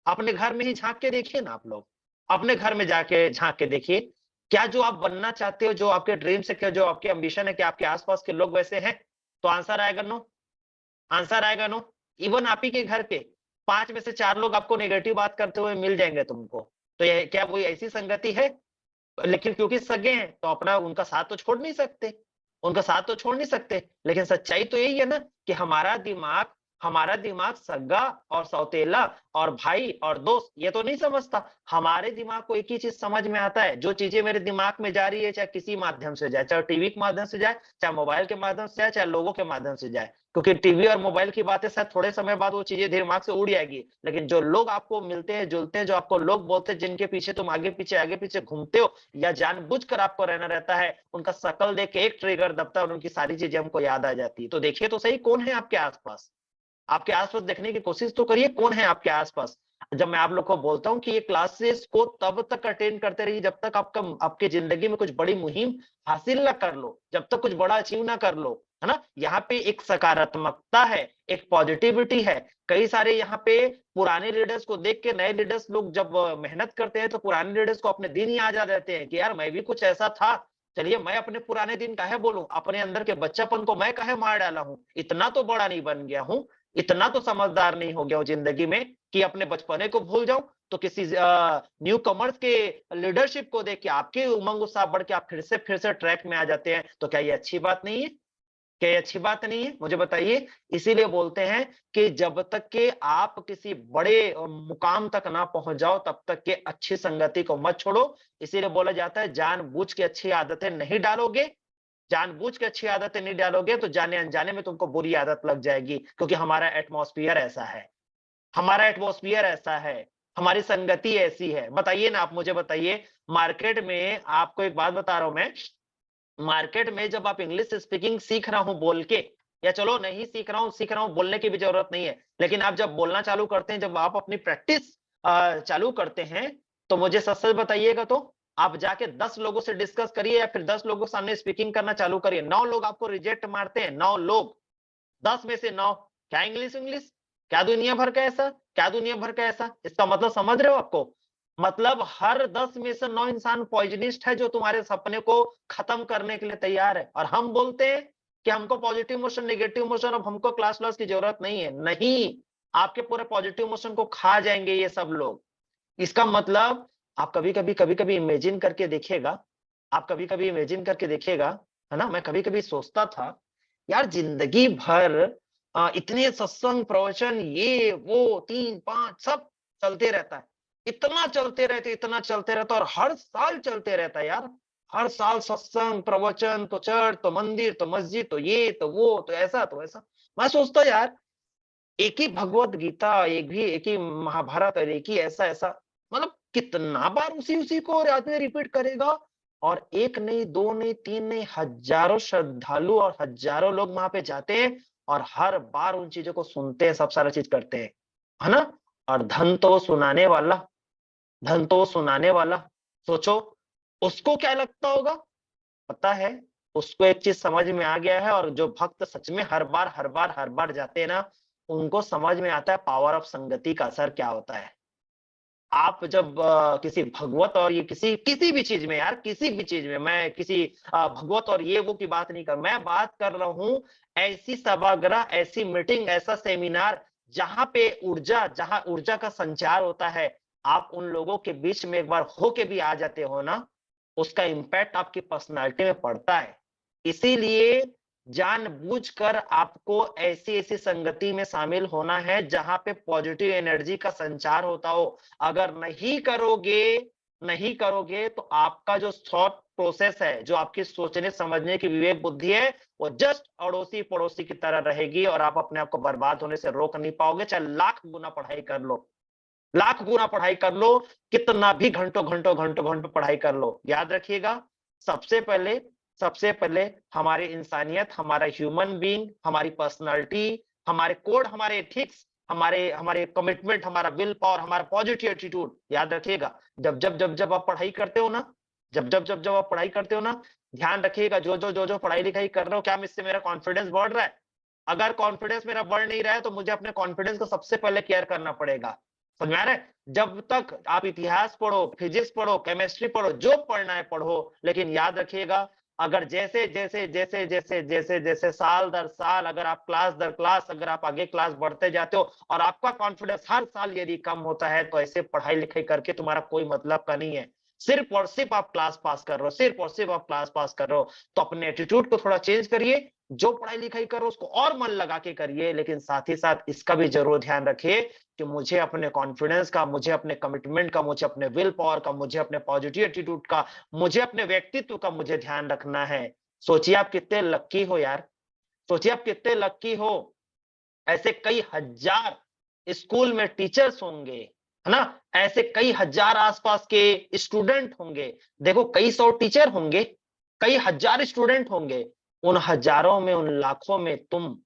अपने घर में ही झाँक के देखिए ना आप लोग। अपने घर में जाके झाँक के देखिए। क्या जो आप बनना चाहते हो, जो आपके ड्रीम्स है, क्या जो आपके एम्बिशन है, क्या आपके आस-पास के लोग वैसे हैं? तो आंसर आएगा नो। आंसर आएगा नो। इवन आप ही के घर पे 5 में से 4 लोग आपको नेगेटिव बात करते हुए मिल जाएँगे तुमको। तो ये क्या कोई ऐसी संगति है? लेकिन क्योंकि सगे हैं, तो अपना उनका साथ तो छोड़ नहीं सकते, उनका साथ तो छोड़ नहीं सकते। लेकिन सच्चाई तो यही है ना कि हमारा दिमाग सगा और सौतेला और भाई और दोस्त ये तो नहीं समझता। हमारे दिमाग को एक ही चीज़ समझ में आता है, जो चीज़ें मेरे दिमाग में जा रही है, चाहे किसी माध्यम से जाए, चाहे टीवी के माध्यम से जाए, चाहे मोबाइल के माध्यम से जाए, चाहे लोगों के माध्यम से जाए। क्योंकि टीवी और मोबाइल की बातें शायद थोड़े समय बाद वो चीज़ें दिमाग से उड़ जाएगी। लेकिन जो लोग आपको मिलते हैं, जुलते हैं, जो आपको लोग बोलते हैं, जिनके पीछे तुम आगे-पीछे घूमते हो या जानबूझकर आपको रहना रहता है, उनका शक्ल देख के एक ट्रिगर दबता है और उनकी सारी चीज़ें हमको याद आ जाती है। तो देखिए तो सही कौन है आपके आस-पास? आपके आस-पास देखने की कोशिश तो करिए कौन है आपके आस-पास। जब मैं आप लोग को बोलता हूँ कि ये क्लासेस को तब तक अटेंड करते रहिए जब तक आपकी ज़िंदगी में कुछ बड़ी मुहिम हासिल ना कर लो, जब तक कुछ बड़ा अचीव ना कर लो, है ना? यहाँ पे एक सकारात्मकता है, एक पॉजिटिविटी है। कई सारे यहाँ पे पुराने लीडर्स को देख के नए लीडर्स लोग जब मेहनत करते हैं तो पुराने लीडर्स को अपने दिन याद आ जाते हैं कि यार मैं भी कुछ ऐसा था। चलिए मैं अपने पुराने दिन काहे बोलूँ? अपने अंदर के बच्चापन को मैं काहे मार डाला हूँ? इतना तो बड़ा नहीं बन गया हूँ। इतना तो समझदार नहीं हो गया हूँ ज़िंदगी में कि अपने बचपने को भूल जाऊँ। तो किसी न्यू कमर्स के लीडरशिप को देख के आपके उमंग उत्साह बढ़ के आप फिर से ट्रैक में आ जाते हैं। तो क्या ये अच्छी बात नहीं है? क्या ये अच्छी बात नहीं है? मुझे बताइए। इसीलिए बोलते हैं कि जब तक के आप किसी बड़े मुकाम तक ना पहुँच जाओ तब तक के अच्छी संगति को मत छोड़ो। इसीलिए बोला जाता है जानबूझ के अच्छी आदतें नहीं डालोगे, जानबूझ के अच्छी आदतें नहीं डालोगे तो जाने-अनजाने में तुमको बुरी आदत लग जाएगी क्योंकि हमारा एटमॉस्फियर ऐसा है। हमारा एटमॉस्फियर ऐसा है, हमारी संगति ऐसी है। बताइए ना आप मुझे बताइए, मार्केट में आपको एक बात बता रहा हूँ मैं, मार्केट में जब आप इंग्लिश स्पीकिंग सीख रहा हूँ बोल के, या चलो नहीं सीख रहा हूँ बोलने की भी जरूरत नहीं है। लेकिन आप जब बोलना चालू करते हैं, जब आप अपनी प्रैक्टिस चालू करते हैं, तो मुझे सच-सच बताइएगा तो आप जाके 10 लोगों से डिस्कस करिए या फिर 10 लोगों के सामने स्पीकिंग करना चालू करिए। 9 लोग आपको रिजेक्ट मारते हैं, 9 लोग, 10 में से 9 क्या इंग्लिश इंग्लिश? क्या दुनिया भर का ऐसा? क्या दुनिया भर का ऐसा? इसका मतलब समझ रहे हो आपको? मतलब हर 10 में से 9 इंसान पॉइजनिस्ट है जो तुम्हारे सपने को खत्म करने के लिए तैयार है। और हम बोलते हैं कि हमको पॉजिटिव इमोशन, नेगेटिव इमोशन, अब हमको क्लास व्लास की जरूरत नहीं है। नहीं, आपके पूरे पॉजिटिव इमोशन को खा जाएँगे ये सब लोग। इसका मतलब आप कभी-कभी इमेजिन करके देखिएगा, आप कभी-कभी इमेजिन करके देखिएगा, है ना? मैं कभी-कभी सोचता था, यार ज़िंदगी भर इतने सत्संग, प्रवचन, ये, वो, 3-5 सब चलते रहता है। इतना चलते रहता है और हर साल चलते रहता है यार। हर साल सत्संग, प्रवचन, तो चर्च, तो मंदिर, तो मस्जिद, तो ये, तो वो, तो ऐसा, तो वैसा। मैं सोचता यार एक ही भगवत गीता, एक ही महाभारत और एक ही ऐसा-ऐसा मतलब कितना बार उसी-उसी को और आदमी रिपीट करेगा और 1 नहीं, 2 नहीं, 3 नहीं, हज़ारों श्रद्धालु और हज़ारों लोग वहाँ पे जाते हैं और हर बार उन चीज़ों को सुनते हैं, सब सारा चीज़ करते हैं। है ना? और धन तो वो सुनाने वाला, सोचो उसको क्या लगता होगा? पता है, उसको एक चीज़ समझ में आ गया है और जो भक्त सच में हर बार जाते हैं ना, उनको समझ में आता है पावर ऑफ संगति का असर क्या होता है। आप जब किसी भगवत और ये किसी भी चीज़ में यार, किसी भी चीज़ में मैं किसी भगवत और ये वो की बात नहीं कर मैं बात कर रहा हूँ ऐसी सभागार, ऐसी मीटिंग, ऐसा सेमिनार जहाँ ऊर्जा का संचार होता है। आप उन लोगों के बीच में एक बार होके भी आ जाते हो ना, उसका इम्पैक्ट आपकी पर्सनैलिटी में पड़ता है। इसीलिए जानबूझकर आपको ऐसी-ऐसी संगति में शामिल होना है जहाँ पे पॉजिटिव एनर्जी का संचार होता हो। अगर नहीं करोगे तो आपका जो थॉट प्रोसेस है, जो आपकी सोचने समझने की विवेक बुद्धि है, वो जस्ट अड़ोसी-पड़ोसी की तरह रहेगी और आप अपने आप को बर्बाद होने से रोक नहीं पाओगे, चाहे लाख गुना पढ़ाई कर लो। लाख गुना पढ़ाई कर लो, कितना भी घंटों पढ़ाई कर लो। याद रखिएगा, सबसे पहले सबसे पहले हमारी इंसानियत, हमारा ह्यूमन बीइंग, हमारी पर्सनैलिटी, हमारे कोड, हमारे एथिक्स, हमारे हमारे कमिटमेंट, हमारा विल पावर, हमारा पॉजिटिव एटीट्यूड। याद रखिएगा, जब आप पढ़ाई करते हो ना, जब आप पढ़ाई करते हो ना, ध्यान रखिएगा जो पढ़ाई-लिखाई कर रहे हो, क्या इससे मेरा कॉन्फिडेंस बढ़ रहा है? अगर कॉन्फिडेंस मेरा बढ़ नहीं रहा है, तो मुझे अपने कॉन्फिडेंस को सबसे पहले केयर करना पड़ेगा। समझ में आ रहा है? जब तक आप इतिहास पढ़ो, फिजिक्स पढ़ो, केमिस्ट्री पढ़ो, जो पढ़ना है पढ़ो, लेकिन याद रखिएगा अगर जैसे साल दर साल अगर आप क्लास दर क्लास अगर आप आगे क्लास बढ़ते जाते हो और आपका कॉन्फिडेंस हर साल यदि कम होता है, तो ऐसे पढ़ाई-लिखाई करके तुम्हारा कोई मतलब का नहीं है। सिर्फ और सिर्फ आप क्लास पास कर रहे हो, सिर्फ और सिर्फ आप क्लास पास कर रहे हो। तो अपने एटीट्यूड को थोड़ा चेंज करिए, जो पढ़ाई-लिखाई कर रहे हो उसको और मन लगा के करिए, लेकिन साथ ही साथ इसका भी ज़रूर ध्यान रखिए कि मुझे अपने कॉन्फिडेंस का, मुझे अपने कमिटमेंट का, मुझे अपने विल पावर का, मुझे अपने पॉजिटिव एटीट्यूड का, मुझे अपने व्यक्तित्व का मुझे ध्यान रखना है। सोचिए आप कितने लकी हो यार, सोचिए आप कितने लकी हो। ऐसे कई हज़ार स्कूल में टीचर्स होंगे, है ना? ऐसे कई हज़ार आस-पास के स्टूडेंट होंगे। देखो कई सौ टीचर होंगे, कई हज़ार स्टूडेंट होंगे। उन हज़ारों में, उन लाखों में तुम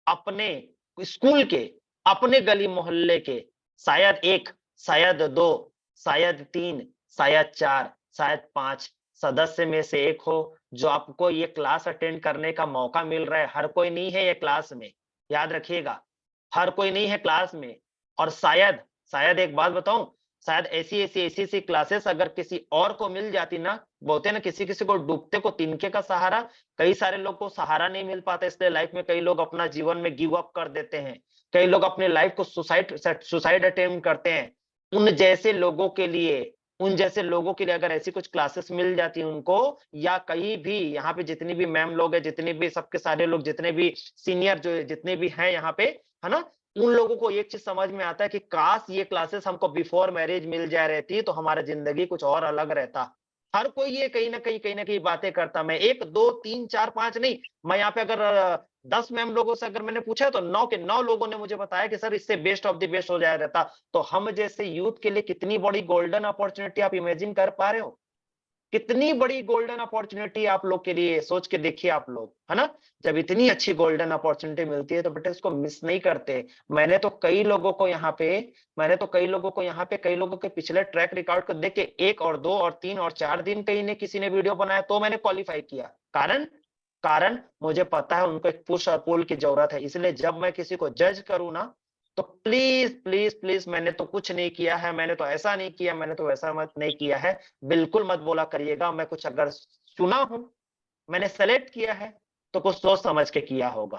अपने स्कूल के, अपने गली मोहल्ले के शायद 1, शायद 2, शायद 3, शायद 4, शायद 5 सदस्य में से एक हो, जो आपको ये क्लास अटेंड करने का मौका मिल रहा है। हर कोई नहीं है ये क्लास में, याद रखिएगा, हर कोई नहीं है क्लास में और शायद एक बात बताऊँ, शायद ऐसी-ऐसी क्लासेस अगर किसी और को मिल जाती ना, बोलते हैं ना किसी-किसी को डूबते को तिनके का सहारा, कई सारे लोग को सहारा नहीं मिल पाता इसलिए लाइफ में कई लोग अपना जीवन में गिव अप कर देते हैं। कई लोग अपने लाइफ को सुसाइड अटेम्प्ट करते हैं। उन जैसे लोगों के लिए अगर ऐसी कुछ क्लासेस मिल जाती उनको या कहीं भी यहाँ पे जितनी भी मैम लोग हैं, जितने भी सबके सारे लोग जितने भी सीनियर जो जितने भी हैं यहाँ पे, है ना? उन लोगों को एक चीज़ समझ में आता है कि काश ये क्लासेस हमको बिफोर मैरिज मिल जा रहती तो हमारा ज़िंदगी कुछ और अलग रहता। हर कोई ये कहीं न कहीं बातें करता। मैं 1, 2, 3, 4, 5 नहीं, मैं यहाँ पे अगर 10 मैम लोगों से अगर मैंने पूछा तो 9 के 9 लोगों ने मुझे बताया कि सर इससे बेस्ट ऑफ द बेस्ट हो जाया रहता। तो हम जैसे यूथ के लिए कितनी बड़ी गोल्डन अपॉर्च्युनिटी आप इमेजिन कर पा रहे हो? कितनी बड़ी गोल्डन अपॉर्चुनिटी आप लोग के लिए, सोच के देखिए आप लोग, है ना? जब इतनी अच्छी गोल्डन अपॉर्चुनिटी मिलती है तो बेटा इसको मिस नहीं करते। मैंने तो कई लोगों को यहाँ पे कई लोगों के पिछले ट्रैक रिकॉर्ड को देख के 1 और 2 और 3 और 4 दिन कहीं ने किसी ने वीडियो बनाया तो मैंने क्वालीफाई किया। कारण कारण मुझे पता है उनको एक पुश और पुल की जरूरत है। इसलिए जब मैं किसी को जज करूँ ना, तो प्लीज प्लीज प्लीज, मैंने तो कुछ नहीं किया है, मैंने तो ऐसा नहीं किया, मैंने तो वैसा मत नहीं किया है, बिल्कुल मत बोला करिएगा। मैं कुछ अगर चुना हूं, मैंने सेलेक्ट किया है, तो कुछ सोच समझ के किया होगा।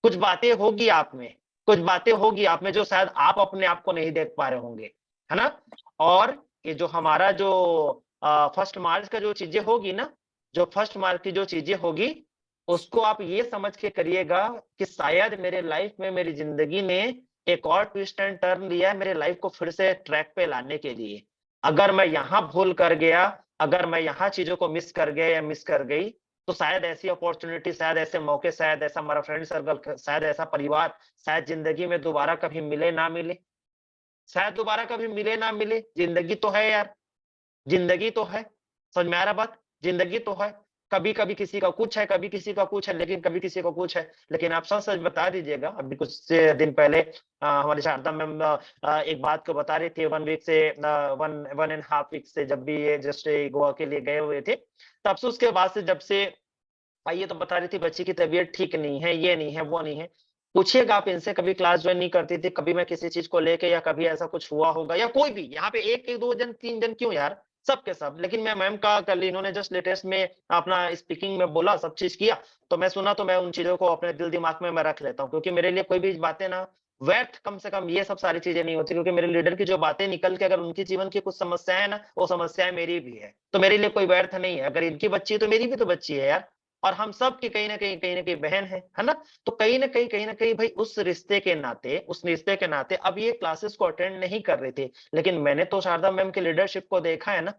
कुछ बातें होगी आप में, कुछ बातें होगी आप में जो शायद आप अपने आप को नहीं देख पा रहे होंगे, है ना? और ये जो हमारा जो फर्स्ट मार्च का जो चीजें होगी ना, जो फर्स्ट मार्च की जो चीजें होगी, उसको आप ये समझ के करिएगा कि शायद मेरे लाइफ में, मेरी जिंदगी ने एक और ट्विस्ट एंड टर्न लिया है मेरे लाइफ को फिर से ट्रैक पे लाने के लिए। अगर मैं यहाँ भूल कर गया, अगर मैं यहाँ चीजों को मिस कर गया या मिस कर गई, तो शायद ऐसी अपॉर्चुनिटी, शायद ऐसे मौके, शायद ऐसा हमारा फ्रेंड सर्कल, शायद ऐसा परिवार, शायद जिंदगी में दोबारा कभी मिले ना मिले, शायद दोबारा कभी मिले ना मिले। जिंदगी तो है यार, जिंदगी तो है। समझ में आ रहा बात? जिंदगी तो है। कभी-कभी किसी का कुछ है, कभी किसी का कुछ है, लेकिन कभी किसी को कुछ है। लेकिन आप सच-सच बता दीजिएगा, अभी कुछ से दिन पहले हमारी शारदा मैम एक बात को बता रही थी 1 वीक से 1 एंड हाफ वीक से, जब भी ये जस्ट गोवा के लिए गए हुए थे। तब से उसके बाद से जब से आई है तो बता रही थी बच्ची की तबीयत ठीक नहीं है, ये नहीं है, वो नहीं है। पूछिएगा आप इनसे, कभी क्लास जॉइन नहीं करती थी, कभी मैं किसी चीज़ को लेके या कभी ऐसा कुछ हुआ होगा या कोई भी यहाँ पे 1-1, 2 जन, 3 जन क्यों यार, सब के सब। लेकिन मैं मैम का कल इन्होंने जस्ट लेटेस्ट में अपना स्पीकिंग में बोला, सब चीज़ किया, तो मैं सुना तो मैं उन चीज़ों को अपने दिल दिमाग में मैं रख लेता हूँ, क्योंकि मेरे लिए कोई भी बातें ना व्यर्थ, कम से कम ये सब सारी चीज़ें नहीं होती, क्योंकि मेरे लीडर की जो बातें निकल के अगर उनके जीवन की कुछ समस्याएँ हैं ना, वो समस्याएँ मेरी भी है। तो मेरे लिए कोई व्यर्थ नहीं है। अगर इनकी बच्ची है तो मेरी भी तो बच्ची है यार। और हम सब की कहीं न कहीं बहन है ना? तो कहीं न कहीं भाई उस रिश्ते के नाते अब ये क्लासेस को अटेंड नहीं कर रहे थे। लेकिन मैंने तो शारदा मैम की लीडरशिप को देखा है ना,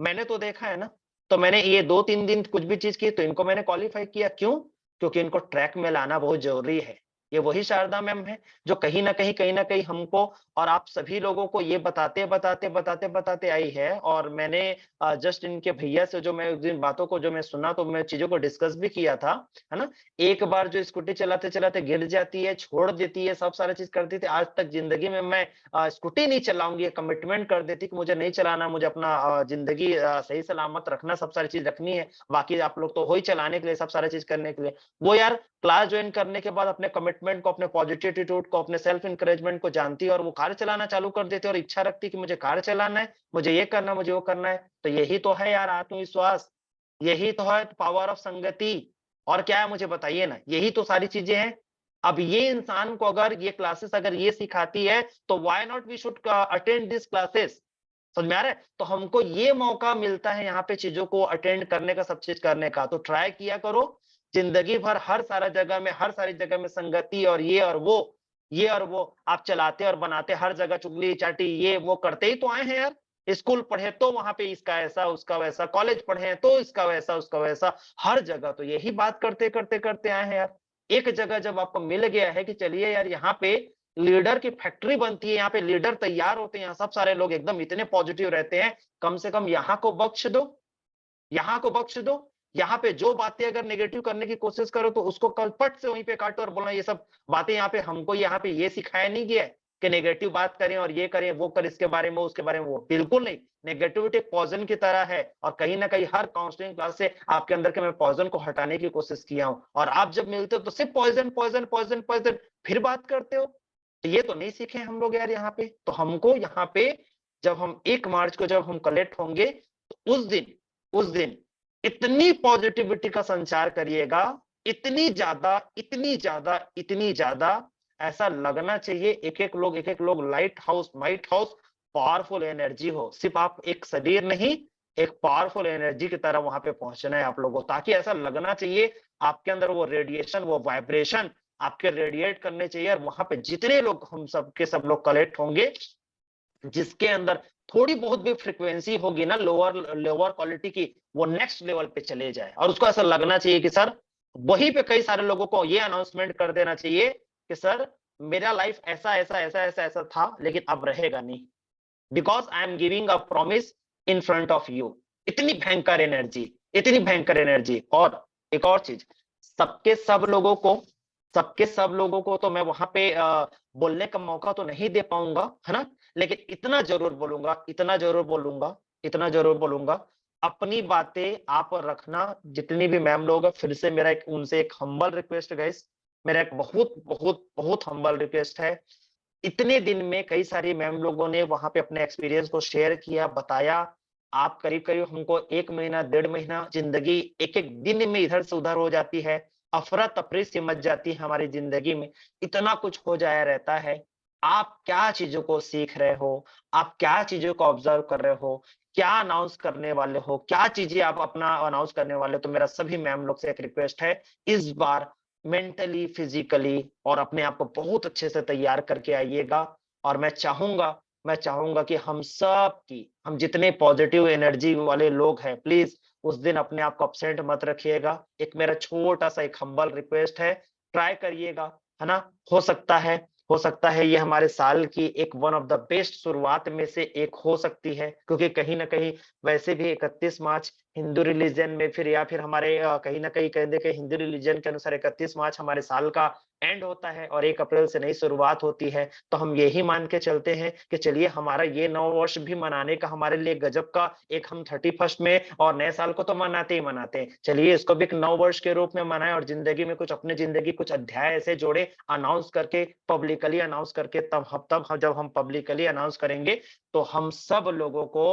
मैंने तो देखा है ना, तो मैंने ये 2-3 दिन कुछ भी चीज़ की तो इनको मैंने क्वालीफाई किया। क्यों? क्योंकि इनको ट्रैक में लाना बहुत ज़रूरी है। ये वही शारदा मैम है, जो कहीं न कहीं हमको और आप सभी लोगों को ये बताते आई है। और मैंने जस्ट इनके भैया से जो मैं उस दिन बातों को जो मैं सुना, तो मैं चीज़ों को डिस्कस भी किया था, है ना? एक बार जो स्कूटी चलाते-चलाते गिर जाती है, छोड़ देती है, सब सारी चीज़ करती थी। आज तक ज़िंदगी में मैं स्कूटी नहीं चलाऊँगी, ये कमिटमेंट कर देती कि मुझे नहीं चलाना, मुझे अपना ज़िंदगी सही सलामत रखना, सब सारी चीज़ रखनी है। बाकी आप लोग तो हो ही चलाने के लिए, सब सारी चीज़ करने के लिए। वो यार क्लास जॉइन करने के बाद अपने कमिटमेंट को, अपने पॉजिटिव एटीट्यूड को, अपने सेल्फ एनकरेजमेंट को जानती है और वो कार चलाना चालू कर देती है और इच्छा रखती है कि मुझे कार चलाना है, मुझे ये करना है, मुझे वो करना है। तो यही तो है यार आत्मविश्वास, यही तो है पावर ऑफ संगति। और क्या है मुझे बताइए ना, यही तो सारी चीज़ें हैं। अब ये इंसान को अगर ये क्लासेस अगर ये सिखाती है, तो why not we should attend this classes. समझ में आ रहा है? तो हमको ये मौका मिलता है यहाँ पे चीज़ों को अटेंड करने का, सब चीज़ करने का। तो ट्राई किया करो, ज़िंदगी भर हर सारा जगह में, हर सारी जगह में संगति और ये और वो आप चलाते और बनाते, हर जगह चुगली-चाटी ये वो करते ही तो आए हैं यार। स्कूल पढ़े तो वहाँ पे इसका ऐसा, उसका वैसा, कॉलेज पढ़े हैं तो इसका वैसा, उसका वैसा, हर जगह तो यही बात करते आए हैं यार। एक जगह जब आपको मिल गया है कि चलिए यार यहाँ पे लीडर की फैक्ट्री बनती है, यहाँ पे लीडर तैयार होते हैं, यहाँ सब सारे लोग एकदम इतने पॉजिटिव रहते हैं, कम से कम यहाँ को बख्श दो, यहाँ को बख्श दो। यहाँ पे जो बातें अगर नेगेटिव करने की कोशिश करो तो उसको कल पट से वहीं पे काटो और बोलना ये सब बातें यहाँ पे हमको यहाँ पे ये सिखाया नहीं गया है कि नेगेटिव बात करें और ये करें, वो करें, इसके बारे में, उसके बारे में, वो बिल्कुल नहीं। नेगेटिविटी पॉइजन की तरह है और कहीं न कहीं हर काउंसलिंग क्लास से आपके अंदर के मैं पॉइजन को हटाने की कोशिश किया हूँ और आप जब मिलते हो तो सिर्फ पॉइजन, पॉइजन, पॉइजन, पॉइजन फिर बात करते हो। तो ये तो नहीं सीखे हम लोग यार यहाँ पे। तो हमको यहाँ पे जब हम 1 मार्च को जब हम कलेक्ट होंगे, तो उस दिन इतनी पॉजिटिविटी का संचार करिएगा, इतनी ज़्यादा ऐसा लगना चाहिए एक-एक लोग light house, might house powerful energy हो। सिर्फ आप एक शरीर नहीं, एक पावरफुल एनर्जी की तरह वहाँ पे पहुँचना है आप लोगों को, ताकि ऐसा लगना चाहिए आपके अंदर वो रेडिएशन, वो वाइब्रेशन आपके रेडिएट करने चाहिए और वहाँ पे जितने लोग हम सब के सब लोग कलेक्ट होंगे, जिसके अंदर थोड़ी बहुत भी फ्रीक्वेंसी होगी ना लोअर लोअर क्वालिटी की, वो नेक्स्ट लेवल पे चले जाए और उसको ऐसा लगना चाहिए कि सर वहीं पे कई सारे लोगों को ये अनाउंसमेंट कर देना चाहिए कि सर मेरा लाइफ ऐसा था लेकिन अब रहेगा नहीं, because I am giving a promise in front of you. इतनी भयंकर एनर्जी, इतनी भयंकर एनर्जी। और एक और चीज, सबके सब लोगों को तो मैं वहां पे बोलने का मौका तो नहीं दे पाऊंगा, है ना? लेकिन इतना जरूर बोलूंगा, इतना जरूर बोलूंगा, इतना जरूर बोलूंगा, अपनी बातें आप रखना। जितनी भी मैम लोग हैं, फिर से मेरा एक उनसे एक हम्बल रिक्वेस्ट गाइस, मेरा एक बहुत बहुत बहुत हम्बल रिक्वेस्ट है। इतने दिन में कई सारी मैम लोगों ने वहां पे अपने एक्सपीरियंस को शेयर किया, बताया। आप करीब-करीब हमको 1 महीना, 1.5 महीना जिंदगी एक-एक दिन में इधर से उधर हो जाती है। अफरा-तफरी सी मच जाती है हमारी जिंदगी में। इतना कुछ हो जाया रहता है। आप क्या चीज़ों को सीख रहे हो? आप क्या चीज़ों को ऑब्जर्व कर रहे हो? क्या अनाउंस करने वाले हो? क्या चीज़ें आप अपना अनाउंस करने वाले हो? तो मेरा सभी मैम लोग से एक रिक्वेस्ट है, इस बार मेंटली, फिजिकली और अपने आप को बहुत अच्छे से तैयार करके आइएगा। और मैं चाहूँगा कि हम जितने पॉजिटिव एनर्जी वाले लोग हैं, प्लीज़ उस दिन अपने आप को एब्सेंट मत रखिएगा। एक मेरा छोटा-सा एक हम्बल रिक्वेस्ट है, ट्राई करिएगा, है ना? हो सकता है ये हमारे साल की एक वन ऑफ द बेस्ट शुरुआत में से एक हो सकती है, क्योंकि कहीं न कहीं वैसे भी 31 मार्च हिंदू रिलीजन में फिर या फिर हमारे कहीं न कहीं कह दें कि हिंदू रिलीजन के अनुसार 31 मार्च हमारे साल का एंड होता है और 1 अप्रैल से नई शुरुआत होती है। तो हम यही मान के चलते हैं कि चलिए हमारा ये नव वर्ष भी मनाने का हमारे लिए गजब का एक हम 31st में और नए साल को तो मनाते ही मनाते हैं। चलिए इसको भी एक नव वर्ष के रूप में मनाएँ और ज़िंदगी में कुछ अपनी ज़िंदगी कुछ अध्याय ऐसे जोड़े, अनाउंस करके, पब्लिकली अनाउंस करके तब जब हम पब्लिकली अनाउंस करेंगे, तो हम सब लोगों को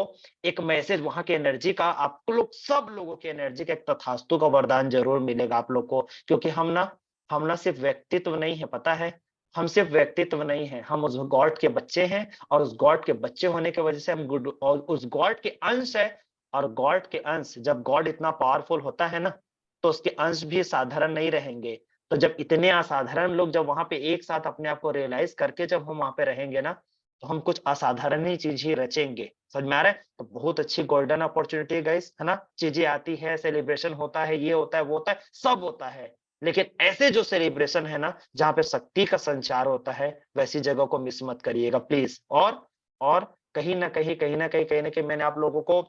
एक मैसेज वहाँ की एनर्जी का आप लोग सब लोगों की एनर्जी का एक तथास्तु का वरदान ज़रूर मिलेगा आप लोग को। क्योंकि हम ना सिर्फ व्यक्तित्व नहीं है, पता है? हम सिर्फ व्यक्तित्व नहीं है, हम उस गॉड के बच्चे हैं और उस गॉड के बच्चे होने की वजह से हम गुड और उस गॉड के अंश है। और गॉड के अंश, जब गॉड इतना पावरफुल होता है ना, तो उसके अंश भी साधारण नहीं रहेंगे। तो जब इतने असाधारण लोग जब वहाँ पे एक साथ अपने आप को रियलाइज़ करके जब हम वहाँ पे रहेंगे ना, तो हम कुछ असाधारण ही चीज़ ही रचेंगे। समझ में आ रहा है? तो बहुत अच्छी गोल्डन अपॉर्च्युनिटी है गाइस, है ना? चीज़ें आती है, सेलिब्रेशन होता है, ये होता है, वो होता है, सब होता है। लेकिन ऐसे जो सेलिब्रेशन है ना, जहाँ पे शक्ति का संचार होता है, वैसी जगह को मिस मत करिएगा प्लीज़। और कहीं न कहीं मैंने आप लोगों को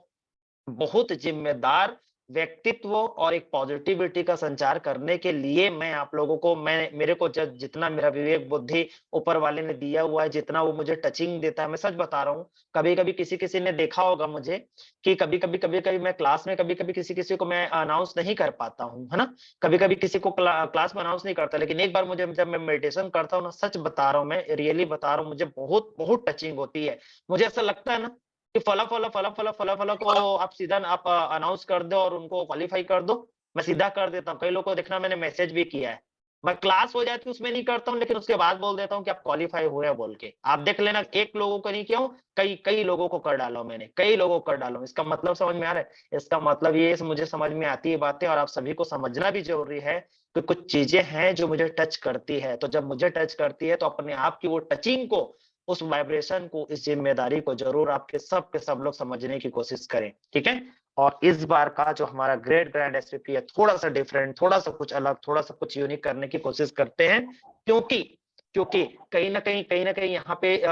बहुत जिम्मेदार व्यक्तित्व और एक पॉजिटिविटी का संचार करने के लिए मैं आप लोगों को मैं मेरे को जब जितना मेरा विवेक बुद्धि ऊपर वाले ने दिया हुआ है, जितना वो मुझे टचिंग देता है, मैं सच बता रहा हूँ। कभी-कभी किसी-किसी ने देखा होगा मुझे कि कभी-कभी मैं क्लास में कभी-कभी किसी-किसी को मैं अनाउंस नहीं कर पाता हूँ, है ना? कभी-कभी किसी को क्लास में अनाउंस नहीं करता, लेकिन एक बार मुझे जब मैं मेडिटेशन करता हूँ ना, सच बता रहा हूँ मैं, रियली बता रहा हूँ, मुझे बहुत बहुत टचिंग होती है। मुझे ऐसा लगता है ना कि फला-फला को आप सीधा आप अनाउंस कर दो और उनको क्वालीफाई कर दो, मैं सीधा कर देता हूँ। कई लोगों को देखना मैंने मैसेज भी किया है। मैं क्लास हो जाती है उसमें नहीं करता हूँ, लेकिन उसके बाद बोल देता हूँ कि आप क्वालीफाई हुए हैं बोल के। आप देख लेना, एक लोगों को नहीं किया हूँ, कई कई लोगों को कर डाला हूँ मैंने, कई लोगों को कर डाला हूँ। इसका मतलब समझ में आ रहा है? इसका मतलब ये है मुझे समझ में आती है बातें और आप सभी को समझना भी ज़रूरी है कि कुछ चीज़ें हैं जो मुझे टच करती है। तो जब मुझे टच करती है तो अपने आप की वो टचिंग को, उस वाइब्रेशन को, इस ज़िम्मेदारी को ज़रूर आपके सब के सब लोग समझने की कोशिश करें, ठीक है? और इस बार का जो हमारा ग्रेट ग्रैंड एसपीपी है, थोड़ा-सा डिफरेंट, थोड़ा-सा कुछ अलग, थोड़ा-सा कुछ यूनिक करने की कोशिश करते हैं, क्योंकि क्योंकि कहीं न कहीं यहाँ पे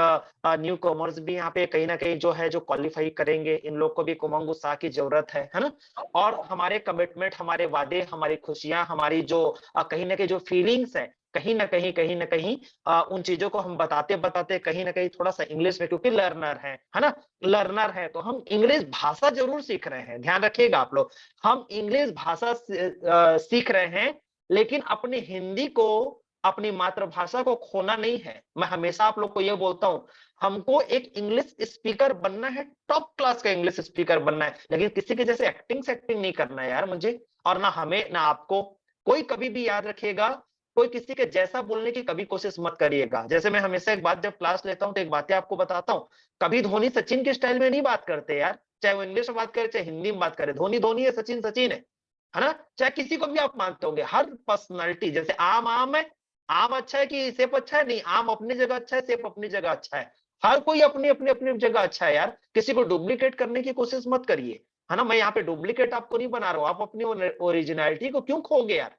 न्यू कमर्स भी यहाँ पे कहीं न कहीं जो है जो क्वालीफाई करेंगे, इन लोग को भी उमंग उत्साह की ज़रूरत है ना? और हमारे कमिटमेंट, हमारे वादे, हमारी खुशियाँ, हमारी जो कहीं न कहीं जो फीलिंग्स हैं, कहीं न कहीं उन चीज़ों को हम बताते-बताते कहीं न कहीं थोड़ा-सा इंग्लिश में, क्योंकि लर्नर हैं, है ना? लर्नर हैं, तो हम इंग्लिश भाषा ज़रूर सीख रहे हैं, ध्यान रखिएगा आप लोग। हम इंग्लिश भाषा सीख रहे हैं, लेकिन अपनी हिंदी को, अपनी मातृभाषा को खोना नहीं है। मैं हमेशा आप लोग को ये बोलता हूँ, हमको एक इंग्लिश स्पीकर बनना है, टॉप क्लास का इंग्लिश स्पीकर बनना है, लेकिन किसी के जैसे एक्टिंग सेक्टिंग नहीं करना है यार मुझे, और ना हमें, ना आपको। कोई कभी भी याद रखिएगा, कोई किसी के जैसा बोलने की कभी कोशिश मत करिएगा। जैसे मैं हमेशा एक बात जब क्लास लेता हूँ तो एक बातें आपको बताता हूँ। कभी धोनी सचिन के स्टाइल में नहीं बात करते यार। चाहे वो इंग्लिश में बात करे, चाहे हिंदी में बात करे। धोनी धोनी है, सचिन सचिन है ना? चाहे किसी को भी आप मानते होंगे। हर पर्सनैलिटी, जैसे आम आम है, आम अच्छा है कि सेब अच्छा है? नहीं, आम अपनी जगह अच्छा है, सेब अपनी जगह अच्छा है। हर कोई अपनी-अपनी जगह अच्छा है यार। किसी को डुप्लीकेट करने की कोशिश मत करिए। है ना? मैं यहाँ पे डुप्लीकेट आपको नहीं बना रहा हूँ। आप अपनी ओरिजिनैलिटी को क्यों खोगे यार?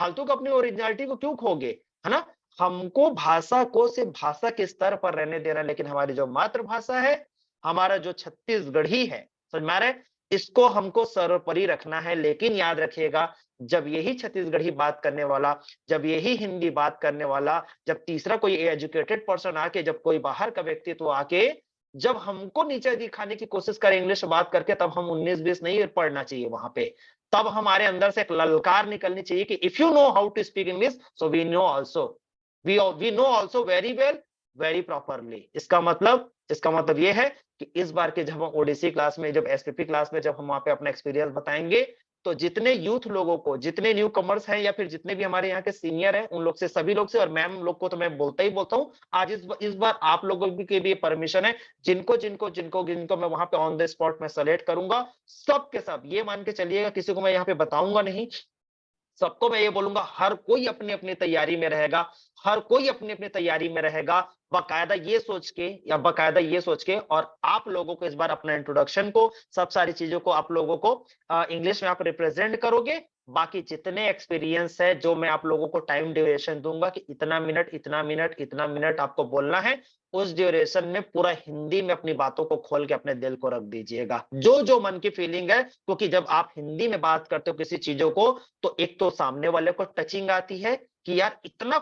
फालतू का अपनी ओरिजिनलिटी को क्यों खोगे, है ना? हमको भाषा को सिर्फ भाषा के स्तर पर रहने देना, लेकिन हमारी जो मातृभाषा है, हमारा जो छत्तीसगढ़ी है, समझ में आ रहा है? इसको हमको सर्वोपरि रखना है। लेकिन याद रखिएगा, जब यही छत्तीसगढ़ी बात करने वाला, जब यही हिंदी बात करने वाला, जब तीसरा कोई एजुकेटेड पर्सन आके, जब कोई बाहर का व्यक्तित्व आके जब हमको नीचा दिखाने की कोशिश करे इंग्लिश बात करके, तब हम 19-20 नहीं पढ़ना चाहिए वहां पे। तब हमारे अंदर से एक ललकार निकलनी चाहिए कि if you know how to speak English, so we know also, we know also very well, very properly. इसका मतलब ये है कि इस बार के जब हम ओडीसी क्लास में, जब एसपीपी क्लास में, जब हम वहां पे अपना एक्सपीरियंस बताएंगे, तो जितने यूथ लोगों को, जितने न्यू कमर्स हैं या फिर जितने भी हमारे यहाँ के सीनियर हैं, उन लोग से, सभी लोग से, और मैम लोग को तो मैं बोलता ही बोलता हूँ। आज इस बार आप लोगों की भी परमिशन है, जिनको जिनको जिनको जिनको मैं वहां पे ऑन द स्पॉट में सेलेक्ट करूंगा, सब के सब ये मान के चलिएगा, किसी को मैं यहाँ पे बताऊंगा नहीं, सबको मैं ये बोलूंगा, हर कोई अपनी-अपनी तैयारी में रहेगा, हर कोई अपनी-अपनी तैयारी में रहेगा, बाकायदा ये सोच के, और आप लोगों को इस बार अपना इंट्रोडक्शन को, सब सारी चीज़ों को आप लोगों को इंग्लिश में आप रिप्रेजेंट करोगे। बाकी जितने एक्सपीरियंस है, जो मैं आप लोगों को टाइम ड्यूरेशन दूँगा कि इतना मिनट, इतना मिनट, इतना मिनट आपको बोलना है, उस ड्यूरेशन में पूरा हिंदी में अपनी बातों को खोल के अपने दिल को रख दीजिएगा। जो-जो मन की फीलिंग है, क्योंकि जब आप हिंदी में बात करते हो किसी चीज़ों को, तो एक तो सामने वाले को टचिंग आती है कि यार इतना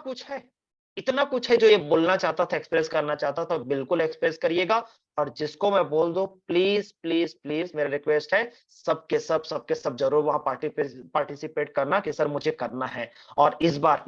कुछ है जो ये बोलना चाहता था, एक्सप्रेस करना चाहता था, बिल्कुल एक्सप्रेस करिएगा। और जिसको मैं बोल दूं, प्लीज प्लीज प्लीज मेरा रिक्वेस्ट है, सबके सब जरूर वहां पार्टिसिपेट करना कि सर मुझे करना है। और इस बार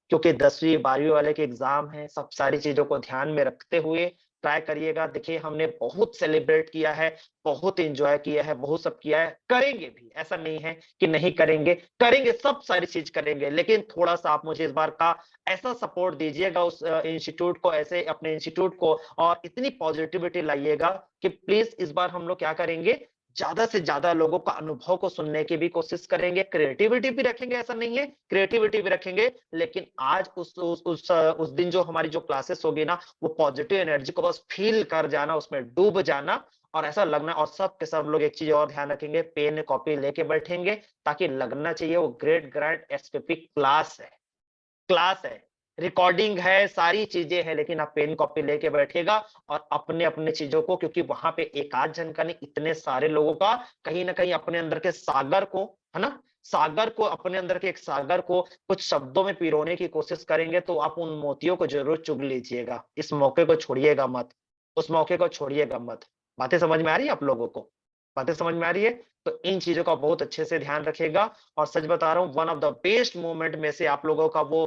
क्योंकि 10वीं 12वीं वाले के एग्जाम है, सब सारी चीजों को ध्यान में रखते हुए ट्राई करिएगा। देखिए, हमने बहुत सेलिब्रेट किया है, बहुत एंजॉय किया है, बहुत सब किया है, करेंगे भी, ऐसा नहीं है कि नहीं करेंगे, करेंगे, सब सारी चीज करेंगे। लेकिन थोड़ा सा आप मुझे इस बार का ऐसा सपोर्ट दीजिएगा उस इंस्टीट्यूट को, ऐसे अपने इंस्टीट्यूट को, और इतनी पॉजिटिविटी लाइएगा कि प्लीज इस बार हम लोग क्या करेंगे, ज्यादा से ज्यादा लोगों का अनुभव को सुनने की भी कोशिश करेंगे, क्रिएटिविटी भी रखेंगे, ऐसा नहीं है, क्रिएटिविटी भी रखेंगे। लेकिन आज उस दिन जो हमारी जो क्लासेस होगी ना, वो पॉजिटिव एनर्जी को बस फील कर जाना, उसमें डूब जाना, और ऐसा लगना। और सब के सब लोग एक चीज और ध्यान रखेंगे, पेन कॉपी लेके बैठेंगे, ताकि लगना चाहिए वो ग्रेट ग्रैंड एसपीपी क्लास है, रिकॉर्डिंग है, सारी चीजें हैं, लेकिन आप पेन कॉपी लेके बैठिएगा और अपने-अपने चीजों को, क्योंकि वहां पे एक आध जन का नहीं, इतने सारे लोगों का कहीं ना कहीं अपने अंदर के सागर को, है ना, सागर को, अपने अंदर के एक सागर को कुछ शब्दों में पिरोने की कोशिश करेंगे, तो आप उन मोतियों को जरूर चुग लीजिएगा। इस मौके को छोड़िएगा मत, उस मौके को छोड़िएगा मत। बातें समझ में आ रही है आप लोगों को? बातें समझ में आ रही है? तो इन चीजों का बहुत अच्छे से ध्यान रखिएगा। और सच बता रहा हूँ, one of the best moment में से आप लोगों का वो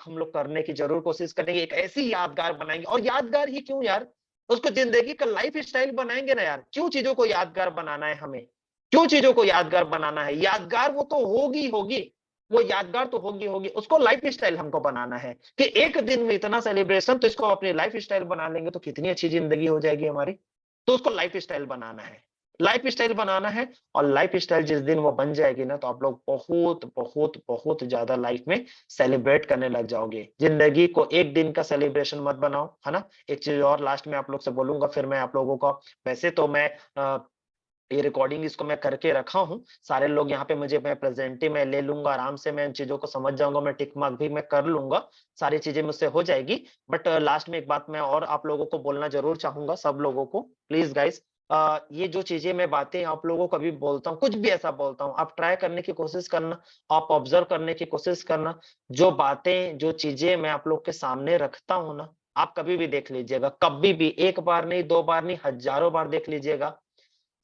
हम लोग करने की जरूर कोशिश करेंगे, एक ऐसी यादगार बनाएंगे। और यादगार ही क्यों यार, उसको जिंदगी का लाइफ स्टाइल बनाएंगे ना यार। क्यों चीजों को यादगार बनाना है हमें, क्यों चीजों को यादगार बनाना है? यादगार वो तो होगी होगी, वो यादगार तो होगी होगी, उसको लाइफ स्टाइल हमको बनाना है कि एक दिन में इतना सेलिब्रेशन, तो इसको अपनी लाइफ स्टाइल बना लेंगे तो कितनी अच्छी जिंदगी हो जाएगी हमारी। तो उसको लाइफ स्टाइल बनाना है, लाइफ स्टाइल बनाना है। और लाइफ स्टाइल जिस दिन वो बन जाएगी ना, तो आप लोग बहुत बहुत बहुत ज्यादा लाइफ में सेलिब्रेट करने लग जाओगे। जिंदगी को एक दिन का सेलिब्रेशन मत बनाओ, है ना। एक चीज और लास्ट में आप लोग से बोलूंगा, फिर मैं आप लोगों को, वैसे तो मैं ये रिकॉर्डिंग इसको मैं करके रखा हूँ, सारे लोग यहाँ पे मुझे, मैं प्रेजेंटी में ले लूंगा आराम से, मैं इन चीजों को समझ जाऊंगा, मैं टिक मार्क भी मैं कर लूंगा, सारी चीजें मुझसे हो जाएगी। बट लास्ट में एक बात मैं और आप लोगों को बोलना जरूर चाहूंगा, सब लोगों को, प्लीज गाइस, ये जो चीजें मैं बातें आप लोगों को कभी बोलता हूँ, कुछ भी ऐसा बोलता हूँ, आप ट्राई करने की कोशिश करना, आप ऑब्जर्व करने की कोशिश करना। जो बातें, जो चीजें मैं आप लोग के सामने रखता हूँ ना, आप कभी भी देख लीजिएगा, कभी भी, एक बार नहीं, दो बार नहीं, हजारों बार देख लीजिएगा।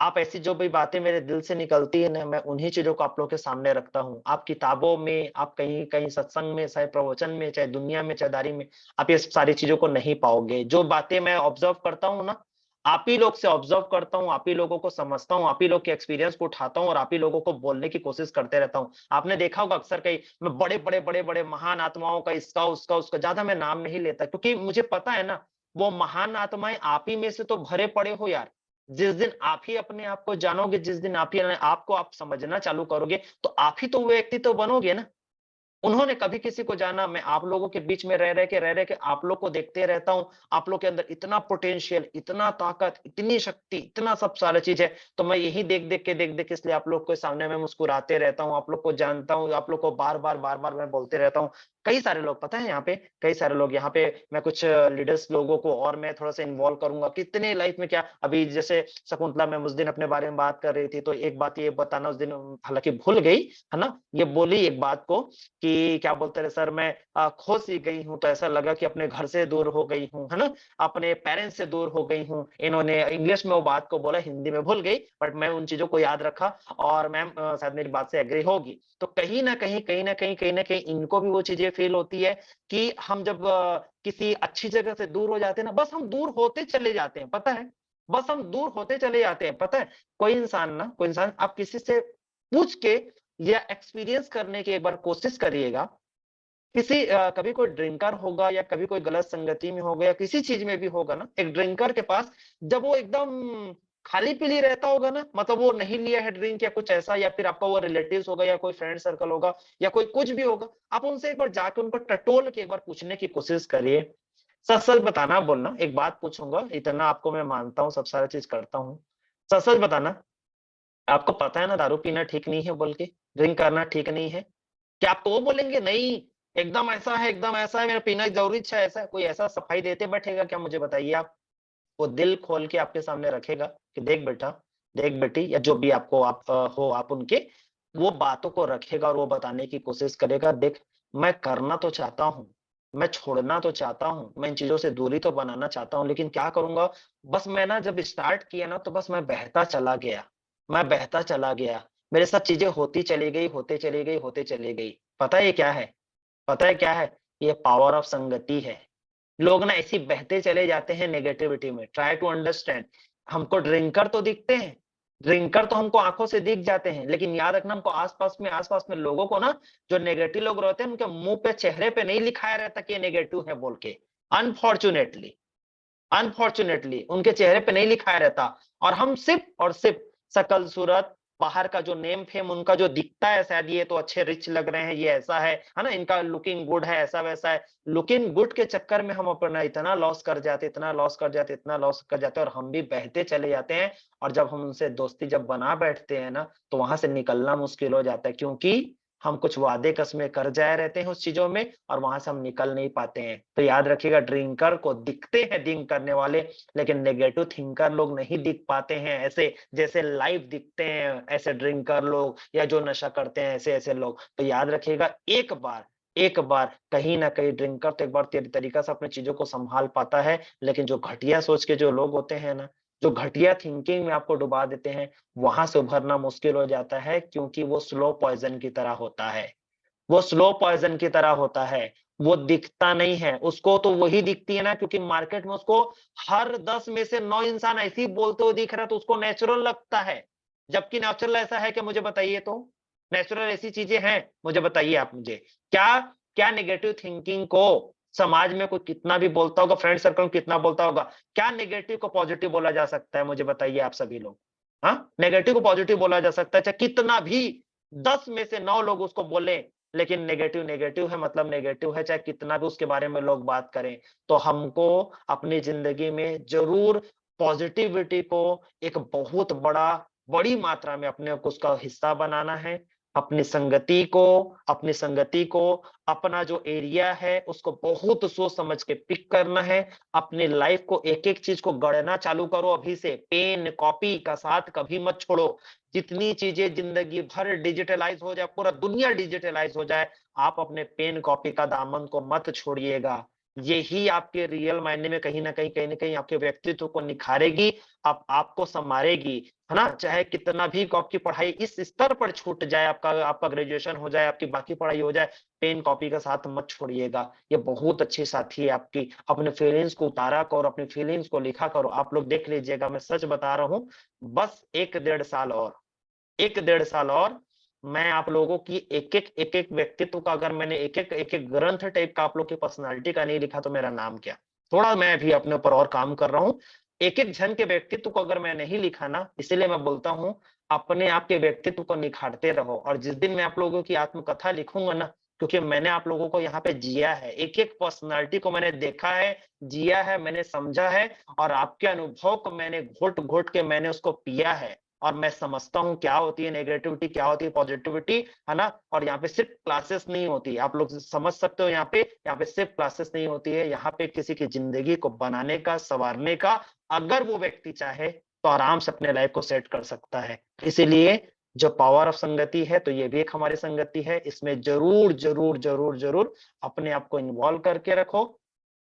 आप ऐसी जो भी बातें मेरे दिल से निकलती है ना, मैं उन्हीं चीज़ों को आप लोगों के सामने रखता हूँ। आप किताबों में, आप कहीं कहीं सत्संग में, चाहे प्रवचन में, चाहे दुनिया में, चाहे दारी में, आप ये सारी चीज़ों को नहीं पाओगे। जो बातें मैं ऑब्ज़र्व करता हूँ ना, आप ही लोग से ऑब्ज़र्व करता हूँ, आप ही लोगों को समझता हूँ, आप ही लोग के एक्सपीरियंस को उठाता हूँ और आप ही लोगों को बोलने की कोशिश करते रहता हूँ। आपने देखा होगा अक्सर कहीं मैं बड़े-बड़े महान आत्माओं का, इसका, उसका ज़्यादा मैं नाम नहीं लेता, क्योंकि मुझे पता है ना, वो महान आत्माएँ आप ही में से तो भरे पड़े हो यार। जिस दिन आप ही अपने आप को जानोगे, जिस दिन आप ही आपको आप समझना चालू करोगे, तो आप ही तो वो व्यक्ति तो बनोगे ना। उन्होंने कभी किसी को जाना, मैं आप लोगों के बीच में रह के आप लोग को देखते रहता हूँ। आप लोग के अंदर इतना पोटेंशियल, इतना ताकत, इतनी शक्ति, इतना सब सारा चीज़ है। तो मैं यही देख-देख के इसलिए आप लोग के सामने मैं मुस्कुराते रहता हूँ, आप लोग को जानता हूँ, आप लोग को बार-बार मैं बोलते रहता हूँ। कई सारे लोग पता है यहाँ पे, कई सारे लोग यहाँ पे, मैं कुछ लीडर्स लोगों को और मैं थोड़ा-सा इन्वॉल्व करूँगा, कितने लाइफ में क्या अभी जैसे शकुंतला मैम उस दिन अपने बारे में बात कर रही थी, तो एक बात ये बताना उस दिन हालाँकि भूल गई, है ना? ये बोली एक बात को कि क्या बोलते हैं सर मैं खो सी गई हूँ, तो ऐसा लगा कि अपने घर से दूर हो गई हूँ, है ना? अपने पेरेंट्स से दूर हो गई हूँ। इन्होंने इंग्लिश में वो बात को बोला, हिंदी में भूल गई, बट मैं उन चीज़ों को याद रखा और मैम शायद मेरी बात से एग्री होगी। तो कहीं न कहीं, कहीं न कहीं, कहीं न कहीं इनको भी वो चीज़ें फ़ील होती है कि हम जब किसी अच्छी जगह से दूर हो जाते हैं ना, बस हम दूर होते चले जाते हैं, पता है? बस हम दूर होते चले जाते हैं, पता है? कोई इंसान आप किसी से पूछ के या एक्सपीरियंस करने की एक बार कोशिश करिएगा। किसी कभी कोई ड्रिंकर होगा या कभी कोई गलत संगति में होगा या किसी चीज़ में भी होगा ना, एक ड्रिंकर के पास जब वो एकदम खाली-पीली रहता होगा ना, मतलब वो नहीं लिया है ड्रिंक या कुछ ऐसा या फिर आपका वो रिलेटिव्स होगा या कोई फ्रेंड सर्कल होगा या कोई कुछ भी होगा, आप उनसे एक बार जाके उनको टटोल के एक बार पूछने की कोशिश करिए। सच-सच बताना बोलना, एक बात पूछूँगा, इतना आपको मैं मानता हूँ, सब सारा चीज़ करता हूँ। सच-सच बताना, आपको पता है ना दारू पीना ठीक नहीं है बोल के, ड्रिंक करना ठीक नहीं है? क्या आप तो वो बोलेंगे नहीं, एकदम ऐसा है, मेरा पीना ज़रूरी है, ऐसा है, कोई ऐसा सफाई देते बैठेगा क्या मुझे बताइए आप? वो दिल खोल के आपके सामने रखेगा कि देख बेटा, देख बेटी या जो भी आपको हो आप उनके, वो बातों को रखेगा और वो बताने की कोशिश करेगा, देख मैं करना तो चाहता हूँ, मैं छोड़ना तो चाहता हूँ, मैं इन चीज़ों से दूरी तो बनाना चाहता हूँ, लेकिन क्या करूँगा, बस मैं ना जब स्टार्ट किया ना तो बस मैं बहता चला गया, मैं बहता चला गया। मेरे साथ चीज़ें होती चली गई, होते चली गई, होते चली गई। पता है ये क्या है? पता है क्या है? ये पावर ऑफ संगति है। लोग ना ऐसे ही बहते चले जाते हैं नेगेटिविटी में। Try to understand. हमको ड्रिंकर तो दिखते हैं, ड्रिंकर तो हमको आँखों से दिख जाते हैं, लेकिन याद रखना हमको आस-पास में लोगों को ना जो नेगेटिव लोग रहते हैं, उनके मुँह पे, चेहरे पे नहीं लिखाया रहता कि ये नेगेटिव है बोल के। अनफॉर्च्यूनेटली। अनफॉर्च्यूनेटली उनके चेहरे पे नहीं लिखाया रहता और हम सिर्फ़ और सिर्फ़ शकल सूरत, बाहर का जो नेम फेम उनका जो दिखता है शायद ये तो अच्छे रिच लग रहे हैं, ये ऐसा है ना? इनका लुकिंग गुड है, ऐसा-वैसा है। लुकिंग गुड के चक्कर में हम अपना इतना लॉस कर जाते, इतना लॉस कर जाते, इतना लॉस कर जाते हैं और हम भी बहते चले जाते हैं और जब हम उनसे दोस्ती जब बना बैठते हैं ना, तो वहाँ से निकलना मुश्किल हो जाता है क्योंकि हम कुछ वादे कसमें कर जाए रहते हैं उस चीज़ों में और वहाँ से हम निकल नहीं पाते हैं। तो याद रखिएगा ड्रिंकर को दिखते हैं ड्रिंक करने वाले, लेकिन नेगेटिव थिंकर लोग नहीं दिख पाते हैं ऐसे जैसे लाइव दिखते हैं ऐसे ड्रिंकर लोग या जो नशा करते हैं ऐसे-ऐसे लोग। तो याद रखिएगा एक बार कहीं न कहीं ड्रिंकर तो एक बार तरीका से अपनी चीज़ों को सँभाल पाता है, लेकिन जो घटिया सोच के जो लोग होते हैं ना, जो घटिया थिंकिंग में आपको डुबा देते हैं, वहाँ से उभरना मुश्किल हो जाता है क्योंकि वो स्लो पॉइज़न की तरह होता है। वो स्लो पॉइज़न की तरह होता है, वो दिखता नहीं है, उसको तो वही दिखती है ना क्योंकि मार्केट में उसको हर 10 में से 9 इंसान ऐसे ही बोलते हुए दिख रहा है तो उसको नेचुरल लगता है। जबकि नेचुरल ऐसा है क्या मुझे बताइए तो? नेचुरल ऐसी चीज़ें हैं? मुझे बताइए आप मुझे। क्या क्या नेगेटिव थिंकिंग को समाज में कोई कितना भी बोलता होगा, फ्रेंड सर्कल में कितना बोलता होगा, क्या नेगेटिव को पॉजिटिव बोला जा सकता है मुझे बताइए आप सभी लोग? हाँ? नेगेटिव को पॉजिटिव बोला जा सकता है, चाहे कितना भी 10 में से 9 लोग उसको बोलें, लेकिन नेगेटिव नेगेटिव है मतलब नेगेटिव है, चाहे कितना भी उसके बारे में लोग बात करें। तो हमको अपनी ज़िंदगी में ज़रूर पॉज़िटिविटी को एक बहुत बड़ी मात्रा में अपने को उसका हिस्सा बनाना है। अपनी संगति को, अपना जो एरिया है, उसको बहुत सोच समझ के पिक करना है। अपनी लाइफ़ को एक-एक चीज़ को गढ़ना चालू करो अभी से। पेन, कॉपी का साथ कभी मत छोड़ो। जितनी चीज़ें ज़िंदगी भर डिजिटलाइज़ हो जाए, पूरा दुनिया डिजिटलाइज़ हो जाए, आप अपने पेन कॉपी का दामन को मत छोड़िएगा। यही आपके रियल मायने में कहीं न कहीं आपके व्यक्तित्व को निखारेगी, आपको सँवारेगी, है ना? चाहे कितना भी आपकी पढ़ाई इस स्तर पर छूट जाए, आपका आपका ग्रेजुएशन हो जाए, आपकी बाकी पढ़ाई हो जाए, पेन कॉपी का साथ मत छोड़िएगा। ये बहुत अच्छी साथी है आपकी। अपने फीलिंग्स को उतारा करो, अपनी फीलिंग्स को लिखा करो। आप लोग देख लीजिएगा, मैं सच बता रहा हूँ, बस 1 डेढ़ साल और 1 डेढ़ साल और मैं आप लोगों की एक-एक व्यक्तित्व का अगर मैंने एक-एक ग्रंथ टाइप का आप लोग की पर्सनैलिटी का नहीं लिखा तो मेरा नाम क्या? थोड़ा मैं भी अपने ऊपर और काम कर रहा हूँ। एक-एक जन के व्यक्तित्व को अगर मैं नहीं लिखा ना, इसीलिए मैं बोलता हूँ, अपने आप के व्यक्तित्व को निखारते रहो और जिस दिन मैं आप लोगों की आत्मकथा लिखूँगा ना, क्योंकि मैंने आप लोगों को यहाँ पे जिया है, एक-एक पर्सनैलिटी को मैंने देखा है, जिया है, मैंने समझा है और आपके अनुभव को मैंने घोट-घोट के मैंने उसको पिया है। और मैं समझता हूँ क्या होती है नेगेटिविटी, क्या होती है पॉजिटिविटी, है ना? और यहाँ पे सिर्फ क्लासेस नहीं होती, आप लोग समझ सकते हो यहाँ पे सिर्फ क्लासेस नहीं होती है, यहाँ पे किसी की जिंदगी को बनाने का, संवारने का, अगर वो व्यक्ति चाहे तो आराम से अपने लाइफ को सेट कर सकता है। इसीलिए जो पावर ऑफ संगति है, तो ये भी एक हमारी संगति है, इसमें जरूर जरूर जरूर जरूर अपने आप को इन्वॉल्व करके रखो।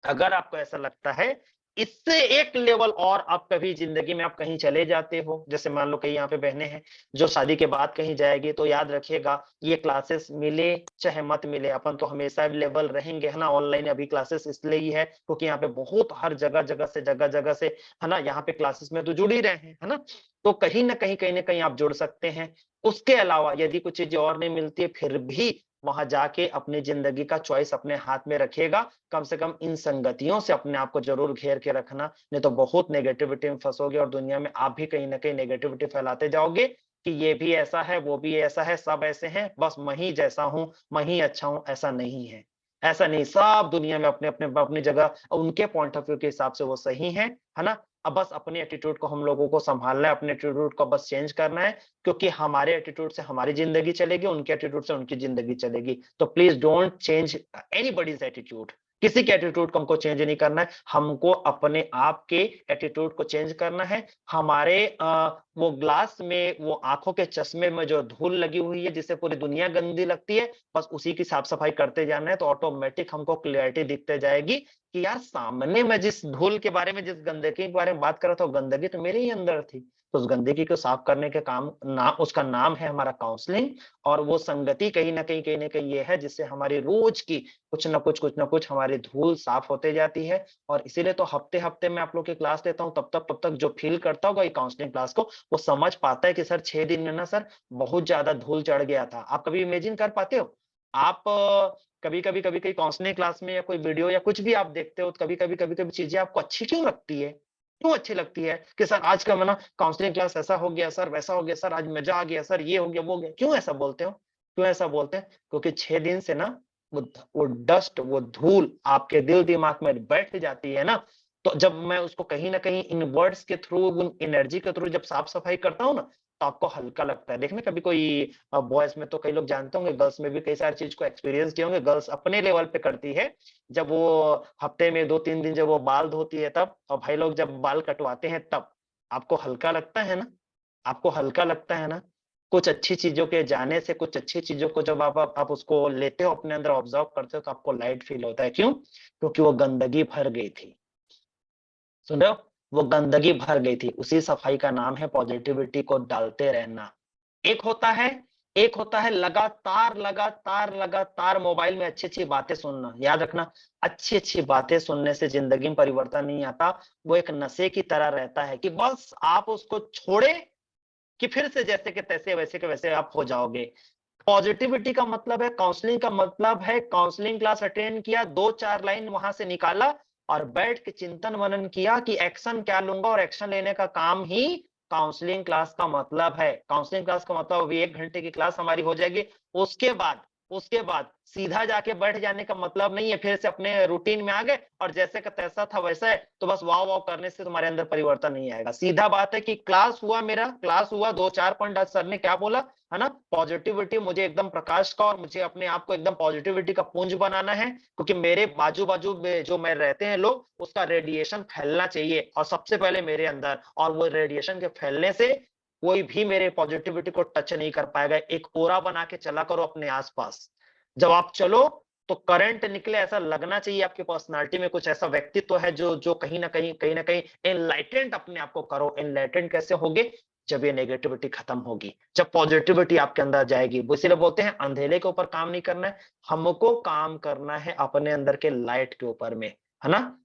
अगर आपको ऐसा लगता है इससे एक लेवल और आप कभी जिंदगी में आप कहीं चले जाते हो, जैसे मान लो कहीं यहाँ पे बहनें हैं जो शादी के बाद कहीं जाएगी, तो याद रखिएगा ये क्लासेस मिले चाहे मत मिले, अपन तो हमेशा अवेलेबल रहेंगे, है ना? ऑनलाइन अभी क्लासेस इसलिए ही है क्योंकि यहाँ पे बहुत हर जगह से है ना, यहाँ पे क्लासेस में तो जुड़ ही रहे हैं, है ना? तो कहीं ना कहीं आप जुड़ सकते हैं। उसके अलावा यदि कुछ चीजें और नहीं मिलती है, फिर भी वहां जाके अपनी जिंदगी का चॉइस अपने हाथ में रखिएगा। कम से कम इन संगतियों से अपने आप को जरूर घेर के रखना, नहीं तो बहुत नेगेटिविटी में फंसोगे और दुनिया में आप भी कहीं ना कहीं नेगेटिविटी फैलाते जाओगे कि ये भी ऐसा है, वो भी ऐसा है, सब ऐसे हैं, बस मैं ही जैसा हूं, मैं ही अच्छा हूं। ऐसा नहीं है, ऐसा नहीं। सब दुनिया में अपने अपने अपनी जगह उनके पॉइंट ऑफ व्यू के हिसाब से वो सही है ना? अब बस अपने एटीट्यूड को हम लोगों को संभालना है, अपने एटीट्यूड को बस चेंज करना है, क्योंकि हमारे एटीट्यूड से हमारी जिंदगी चलेगी, उनके एटीट्यूड से उनकी जिंदगी चलेगी। तो please don't change anybody's attitude. किसी के एटीट्यूड को हमको चेंज नहीं करना है, हमको अपने आप के एटीट्यूड को चेंज करना है। हमारे वो ग्लास में, वो आंखों के चश्मे में जो धूल लगी हुई है जिससे पूरी दुनिया गंदी लगती है, बस उसी की साफ सफाई करते जाना है, तो ऑटोमेटिक हमको क्लियरिटी दिखते जाएगी कि यार सामने मैं जिस धूल के बारे में, जिस गंदगी के बारे में बात कर रहा था, वो गंदगी तो मेरे ही अंदर थी। तो उस गंदगी को साफ करने के काम ना, उसका नाम है हमारा काउंसलिंग। और वो संगति कहीं ना कहीं ये है जिससे हमारी रोज की कुछ ना कुछ हमारी धूल साफ होते जाती है। और इसीलिए तो हफ्ते हफ्ते में आप लोग की क्लास लेता हूँ, तब तक जो फील करता होगा ये काउंसलिंग क्लास को, वो समझ पाता है कि सर 6 दिन में ना सर बहुत ज्यादा धूल चढ़ गया था। आप कभी इमेजिन कर पाते हो? आप कभी कभी काउंसलिंग क्लास में या कोई वीडियो या कुछ भी आप देखते हो, तो कभी कभी चीजें आपको अच्छी क्यों लगती है? क्यों अच्छी लगती है कि सर आज का ना काउंसलिंग क्लास ऐसा हो गया सर, वैसा हो गया सर, आज मजा आ गया सर, ये हो गया वो हो गया। क्यों ऐसा बोलते हो? क्यों ऐसा बोलते हैं? क्योंकि 6 दिन से ना वो डस्ट, वो धूल आपके दिल दिमाग में बैठ जाती है ना। तो जब मैं उसको कहीं ना कहीं इन वर्ड्स के थ्रू, उन एनर्जी के थ्रू जब साफ सफाई करता हूँ ना, तो आपको हल्का लगता है। देखना कभी कोई बॉयज में तो कई लोग जानते होंगे, गर्ल्स में भी कई सारी चीज को एक्सपीरियंस किए होंगे, गर्ल्स अपने लेवल पे करती है। जब वो हफ्ते में 2-3 दिन जब वो बाल धोती है तब, और भाई लोग जब बाल कटवाते हैं तब, आपको हल्का लगता है ना? आपको हल्का लगता है ना? कुछ अच्छी चीजों के जाने से, कुछ अच्छी चीजों को जब आप उसको लेते हो अपने अंदर, ऑब्जर्व करते हो, तो आपको लाइट फील होता है। क्यों? क्योंकि वो गंदगी भर गई थी। सुन रहे हो? वो गंदगी भर गई थी। उसी सफाई का नाम है पॉजिटिविटी को डालते रहना। एक होता है एक होता है लगातार मोबाइल में अच्छी बातें सुनना। याद रखना, अच्छी बातें सुनने से जिंदगी में परिवर्तन नहीं आता। वो एक नशे की तरह रहता है कि बस आप उसको छोड़े कि फिर से जैसे के तैसे, वैसे के वैसे आप हो जाओगे। पॉजिटिविटी का मतलब है, काउंसलिंग का मतलब है, काउंसलिंग क्लास अटेंड किया, 2-4 लाइन वहां से निकाला और बैठ के चिंतन मनन किया कि एक्शन क्या लूंगा, और एक्शन लेने का काम ही काउंसलिंग क्लास का मतलब है। काउंसलिंग क्लास का मतलब अभी 1 घंटे की क्लास हमारी हो जाएगी। उसके बाद सीधा जाके बैठ जाने का मतलब नहीं है, फिर से अपने रूटीन में आ गए और जैसे का तैसा था वैसा है, तो बस वाव वाव करने से तुम्हारे अंदर परिवर्तन नहीं आएगा। सीधा बात है कि क्लास हुआ, मेरा क्लास हुआ, 2-4 पॉइंट आज सर ने क्या बोला, है ना? पॉजिटिविटी, मुझे एकदम प्रकाश का, और मुझे अपने आप को एकदम पॉजिटिविटी का पुंज बनाना है, क्योंकि मेरे बाजू में जो मैं रहते हैं लोग, उसका रेडिएशन फैलना चाहिए, और सबसे पहले मेरे अंदर। और वो रेडिएशन के फैलने से कोई भी मेरे पॉजिटिविटी को टच नहीं कर पाएगा। एक ऑरा बना के चला करो अपने आसपास। जब आप चलो तो करंट निकले, ऐसा लगना चाहिए आपकी पर्सनालिटी में कुछ ऐसा व्यक्तित्व है जो जो कहीं ना कहीं एनलाइटेंड अपने आप को करो। एनलाइटेंड कैसे होगे? जब ये नेगेटिविटी खत्म होगी, जब पॉजिटिविटी आपके अंदर जाएगी। वो इसीलिए बोलते हैं अंधेरे के ऊपर काम नहीं करना है, हमको काम करना है अपने अंदर के लाइट के ऊपर में, है ना?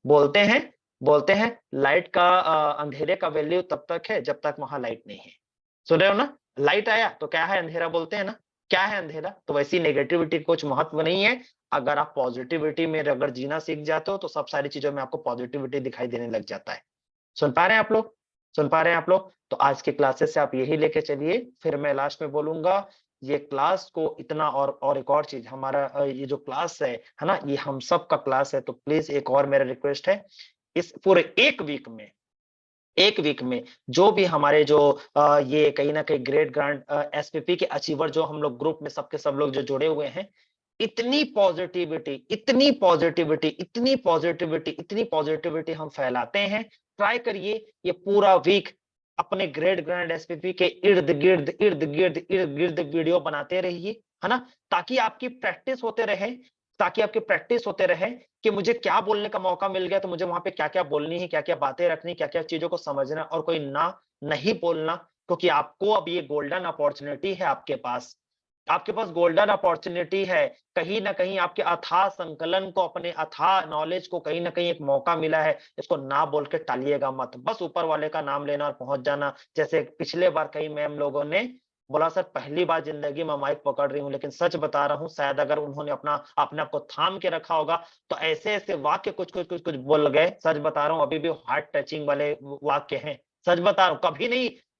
बोलते हैं लाइट का, अंधेरे का वैल्यू तब तक है जब तक वहां लाइट नहीं है। सुन रहे हो ना? लाइट आया तो क्या है? अंधेरा बोलते हैं ना। क्या है अंधेरा? तो वैसी नेगेटिविटी कुछ महत्व नहीं है। अगर आप पॉजिटिविटी में अगर जीना सीख जाते हो, तो सब सारी चीजों में आपको पॉजिटिविटी दिखाई देने लग जाता है। सुन पा रहे हैं आप लोग? सुन पा रहे हैं आप लोग? तो आज के क्लासेस से आप यही लेके चलिए। फिर मैं लास्ट में बोलूंगा, ये क्लास को इतना, और एक और चीज, हमारा ये जो क्लास है ना, ये हम सब का क्लास है। तो प्लीज एक और मेरा रिक्वेस्ट है, इस पूरे 1 वीक में एक वीक में जो भी हमारे जो ये कहीं ना कहीं ग्रेट ग्रांड एसपीपी के अचीवर जो हम लोग ग्रुप में सबके सब लोग जो जुड़े हुए हैं, इतनी पॉजिटिविटी, इतनी पॉजिटिविटी, इतनी पॉजिटिविटी, इतनी पॉजिटिविटी हम फैलाते हैं। ट्राई करिए ये पूरा वीक अपने ग्रेट ग्रैंड एसपीपी के इर्द गिर्द इर्द गिर्द इर्द गिर्द वीडियो बनाते रहिए, है ना, ताकि आपकी प्रैक्टिस होते रहे, ताकि आपकी प्रैक्टिस होते रहे कि मुझे क्या बोलने का मौका मिल गया तो मुझे वहां पे क्या क्या बोलनी है, क्या क्या बातें रखनी, क्या क्या चीजों को समझना और कोई ना नहीं बोलना, क्योंकि आपको अब ये गोल्डन अपॉर्चुनिटी है आपके पास। आपके पास गोल्डन अपॉर्चुनिटी है, कहीं ना कहीं आपके अथाह संकलन को, अपने अथाह नॉलेज को कहीं ना कहीं एक मौका मिला है, इसको ना बोल के टालिएगा मत, बस ऊपर वाले का नाम लेना और पहुंच जाना। जैसे पिछले बार कई मैम लोगों ने बोला सर पहली बार जिंदगी में माइक पकड़ रही हूँ, लेकिन सच बता रहा हूँ शायद अगर उन्होंने अपने आप को थाम के रखा होगा तो ऐसे ऐसे वाक्य कुछ कुछ कुछ कुछ बोल गए, सच बता रहा हूँ अभी भी हार्ट टचिंग वाले वाक्य हैं, सच बता रहा हूँ।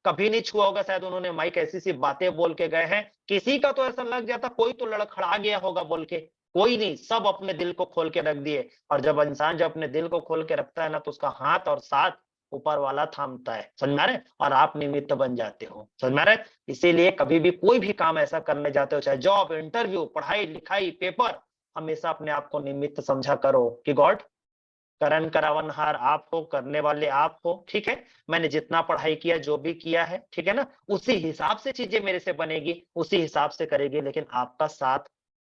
कभी नहीं छुआ होगा शायद उन्होंने माइक, ऐसी सी बातें बोल के गए हैं, किसी का तो ऐसा लग जाता कोई तो लड़खड़ा गया होगा बोल के, कोई नहीं, सब अपने दिल को खोल के रख दिए। और जब इंसान जब अपने दिल को खोल के रखता है ना तो उसका हाथ और साथ ऊपर वाला थामता है, समझ में आ रहा है, और आप निमित्त बन जाते हो, समझ में आ रहा है। इसीलिए कभी भी कोई भी काम ऐसा करने जाते हो, चाहे जॉब, इंटरव्यू, पढ़ाई लिखाई, पेपर, हमेशा अपने आप को निमित्त समझा करो कि गॉड करण करावनहार आप हो, करने वाले आप हो, ठीक है। मैंने जितना पढ़ाई किया, जो भी किया है, ठीक है ना, उसी हिसाब से चीजें मेरे से बनेगी, उसी हिसाब से करेगी, लेकिन आपका साथ,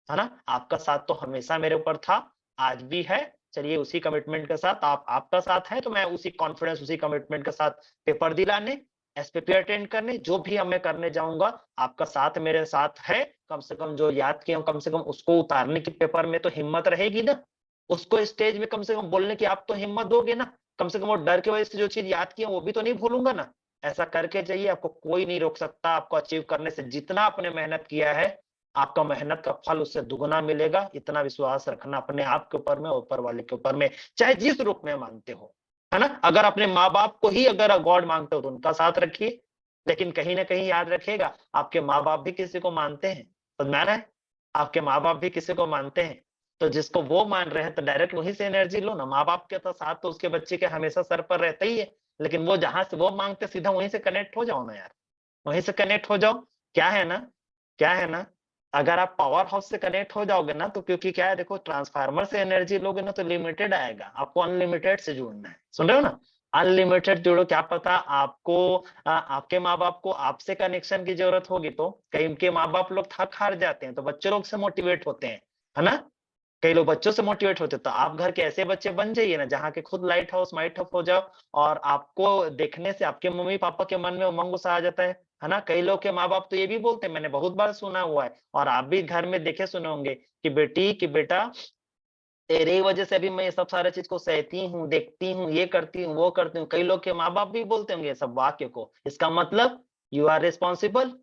है ना, आपका साथ तो हमेशा मेरे ऊपर था, आज भी है। चलिए उसी कमिटमेंट के साथ आपका साथ है तो मैं उसी कॉन्फिडेंस, उसी कमिटमेंट के साथ पेपर दिलाने, एसपीपी अटेंड करने, जो भी मैं करने जाऊंगा, आपका साथ मेरे साथ है। कम से कम जो याद किया कम से कम उसको उतारने की पेपर में तो हिम्मत रहेगी ना, उसको स्टेज में कम से कम बोलने की आप तो हिम्मत दोगे ना, कम से कम वो डर की वजह से जो चीज याद की है वो भी तो नहीं भूलूंगा ना। ऐसा करके जाइए, आपको कोई नहीं रोक सकता आपको अचीव करने से। जितना आपने मेहनत किया है, आपका मेहनत का फल उससे दुगना मिलेगा, इतना विश्वास रखना अपने आप के ऊपर में, ऊपर वाले के ऊपर में, चाहे जिस रूप में मानते हो, है ना। अगर अपने माँ बाप को ही अगर गॉड मांगते हो तो उनका साथ रखिए, लेकिन कहीं ना कहीं याद रखिएगा आपके माँ बाप भी किसी को मानते हैं, समझ में आ रहा है, आपके माँ बाप भी किसी को मानते हैं। तो जिसको वो मान रहे हैं तो डायरेक्ट वहीं से एनर्जी लो ना। माँ बाप के तो साथ तो उसके बच्चे के हमेशा सर पर रहता ही है, लेकिन वो जहां से वो मांगते सीधा वहीं से कनेक्ट हो जाओ ना यार, वहीं से कनेक्ट हो जाओ। क्या है ना, क्या है ना, अगर आप पावर हाउस से कनेक्ट हो जाओगे ना तो, क्योंकि क्या है देखो, ट्रांसफार्मर से एनर्जी लोगे ना तो लिमिटेड आएगा, आपको अनलिमिटेड से जुड़ना है, सुन रहे हो ना, अनलिमिटेड जुड़ो। क्या पता आपको आपके माँ बाप को आपसे कनेक्शन की जरूरत होगी तो कई के माँ बाप लोग थक हार जाते हैं तो बच्चे लोग से मोटिवेट होते हैं, है ना, कई लोग बच्चों से मोटिवेट होते, तो आप घर के ऐसे बच्चे बन जाइए ना जहाँ के खुद लाइट हाउस माइट हाउस हो जाओ, और आपको देखने से आपके मम्मी पापा के मन में उमंग सा आ जाता है ना। कई लोग के माँ बाप तो ये भी बोलते हैं, मैंने बहुत बार सुना हुआ है, और आप भी घर में देखे सुने होंगे कि बेटी कि बेटा तेरे ही वजह से अभी मैं ये सब सारे चीज को सहती हूँ, देखती हूँ, ये करती हूँ, वो करती हूँ। कई लोग के माँ बाप भी बोलते होंगे ये सब वाक्य को, इसका मतलब you are responsible,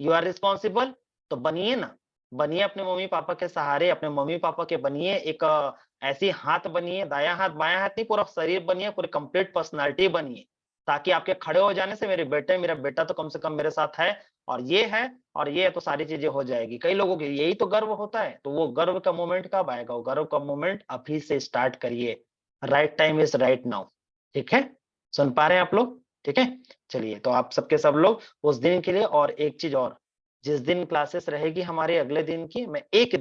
you are responsible. तो बनिए ना, बनिए अपने मम्मी पापा के सहारे, अपने मम्मी पापा के बनिए, एक ऐसी हाथ बनिए, दाया हाथ बाया हाथ नहीं, पूरा शरीर बनिए, पूरी कंप्लीट पर्सनालिटी बनिए, ताकि आपके खड़े हो जाने से मेरा बेटा तो कम से कम मेरे साथ है, और ये है, और ये है, तो सारी चीजें हो जाएगी। कई लोगों के यही तो गर्व होता है, तो वो गर्व का मोमेंट कब आएगा? वो गर्व का मोमेंट अभी से स्टार्ट करिए, right time is right now, ठीक है। सुन पा रहे हैं आप लोग? ठीक है, चलिए तो आप सबके सब लोग उस दिन के लिए। और एक चीज और, जिस दिन क्लासेस रहेगी हमारे अगले दिन की, मैं एक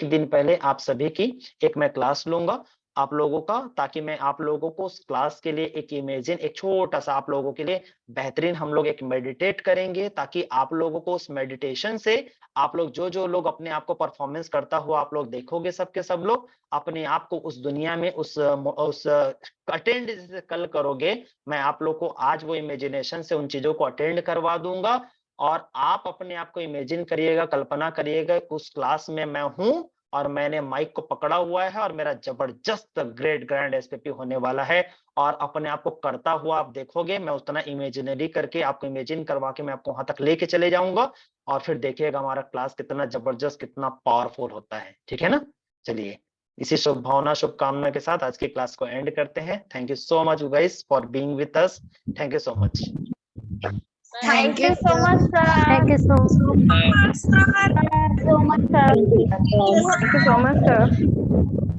दिन पहले आप सभी की एक मैं क्लास लूंगा आप लोगों का, ताकि मैं आप लोगों को उस क्लास के लिए एक इमेजिन, एक छोटा सा आप लोगों के लिए बेहतरीन हम लोग एक मेडिटेट करेंगे, ताकि आप लोगों को उस मेडिटेशन से आप लोग जो लोग अपने आप को परफॉर्मेंस करता हुआ आप लोग देखोगे, सबके सब लोग अपने आप को उस दुनिया में उस अटेंड जैसे कल करोगे, मैं आप लोग को आज वो इमेजिनेशन से उन चीजों को अटेंड करवा दूंगा, और आप अपने आप को इमेजिन करिएगा, कल्पना करिएगा उस क्लास में मैं हूं और मैंने माइक को पकड़ा हुआ है और मेरा जबरदस्त ग्रेट ग्रैंड एसपीपी होने वाला है, और अपने आप को करता हुआ आप देखोगे, मैं उतना इमेजिनरी करके आपको इमेजिन करवा के मैं आपको वहां तक लेके चले जाऊंगा, और फिर देखिएगा हमारा क्लास कितना जबरदस्त, कितना पावरफुल होता है, ठीक है ना। चलिए इसी शुभ भावना, शुभकामना के साथ आज की क्लास को एंड करते हैं। Thank you so much guys for being with us, thank you so much. Thank you so much, sir. Thank you so much. So much, sir. Thank you so much, sir.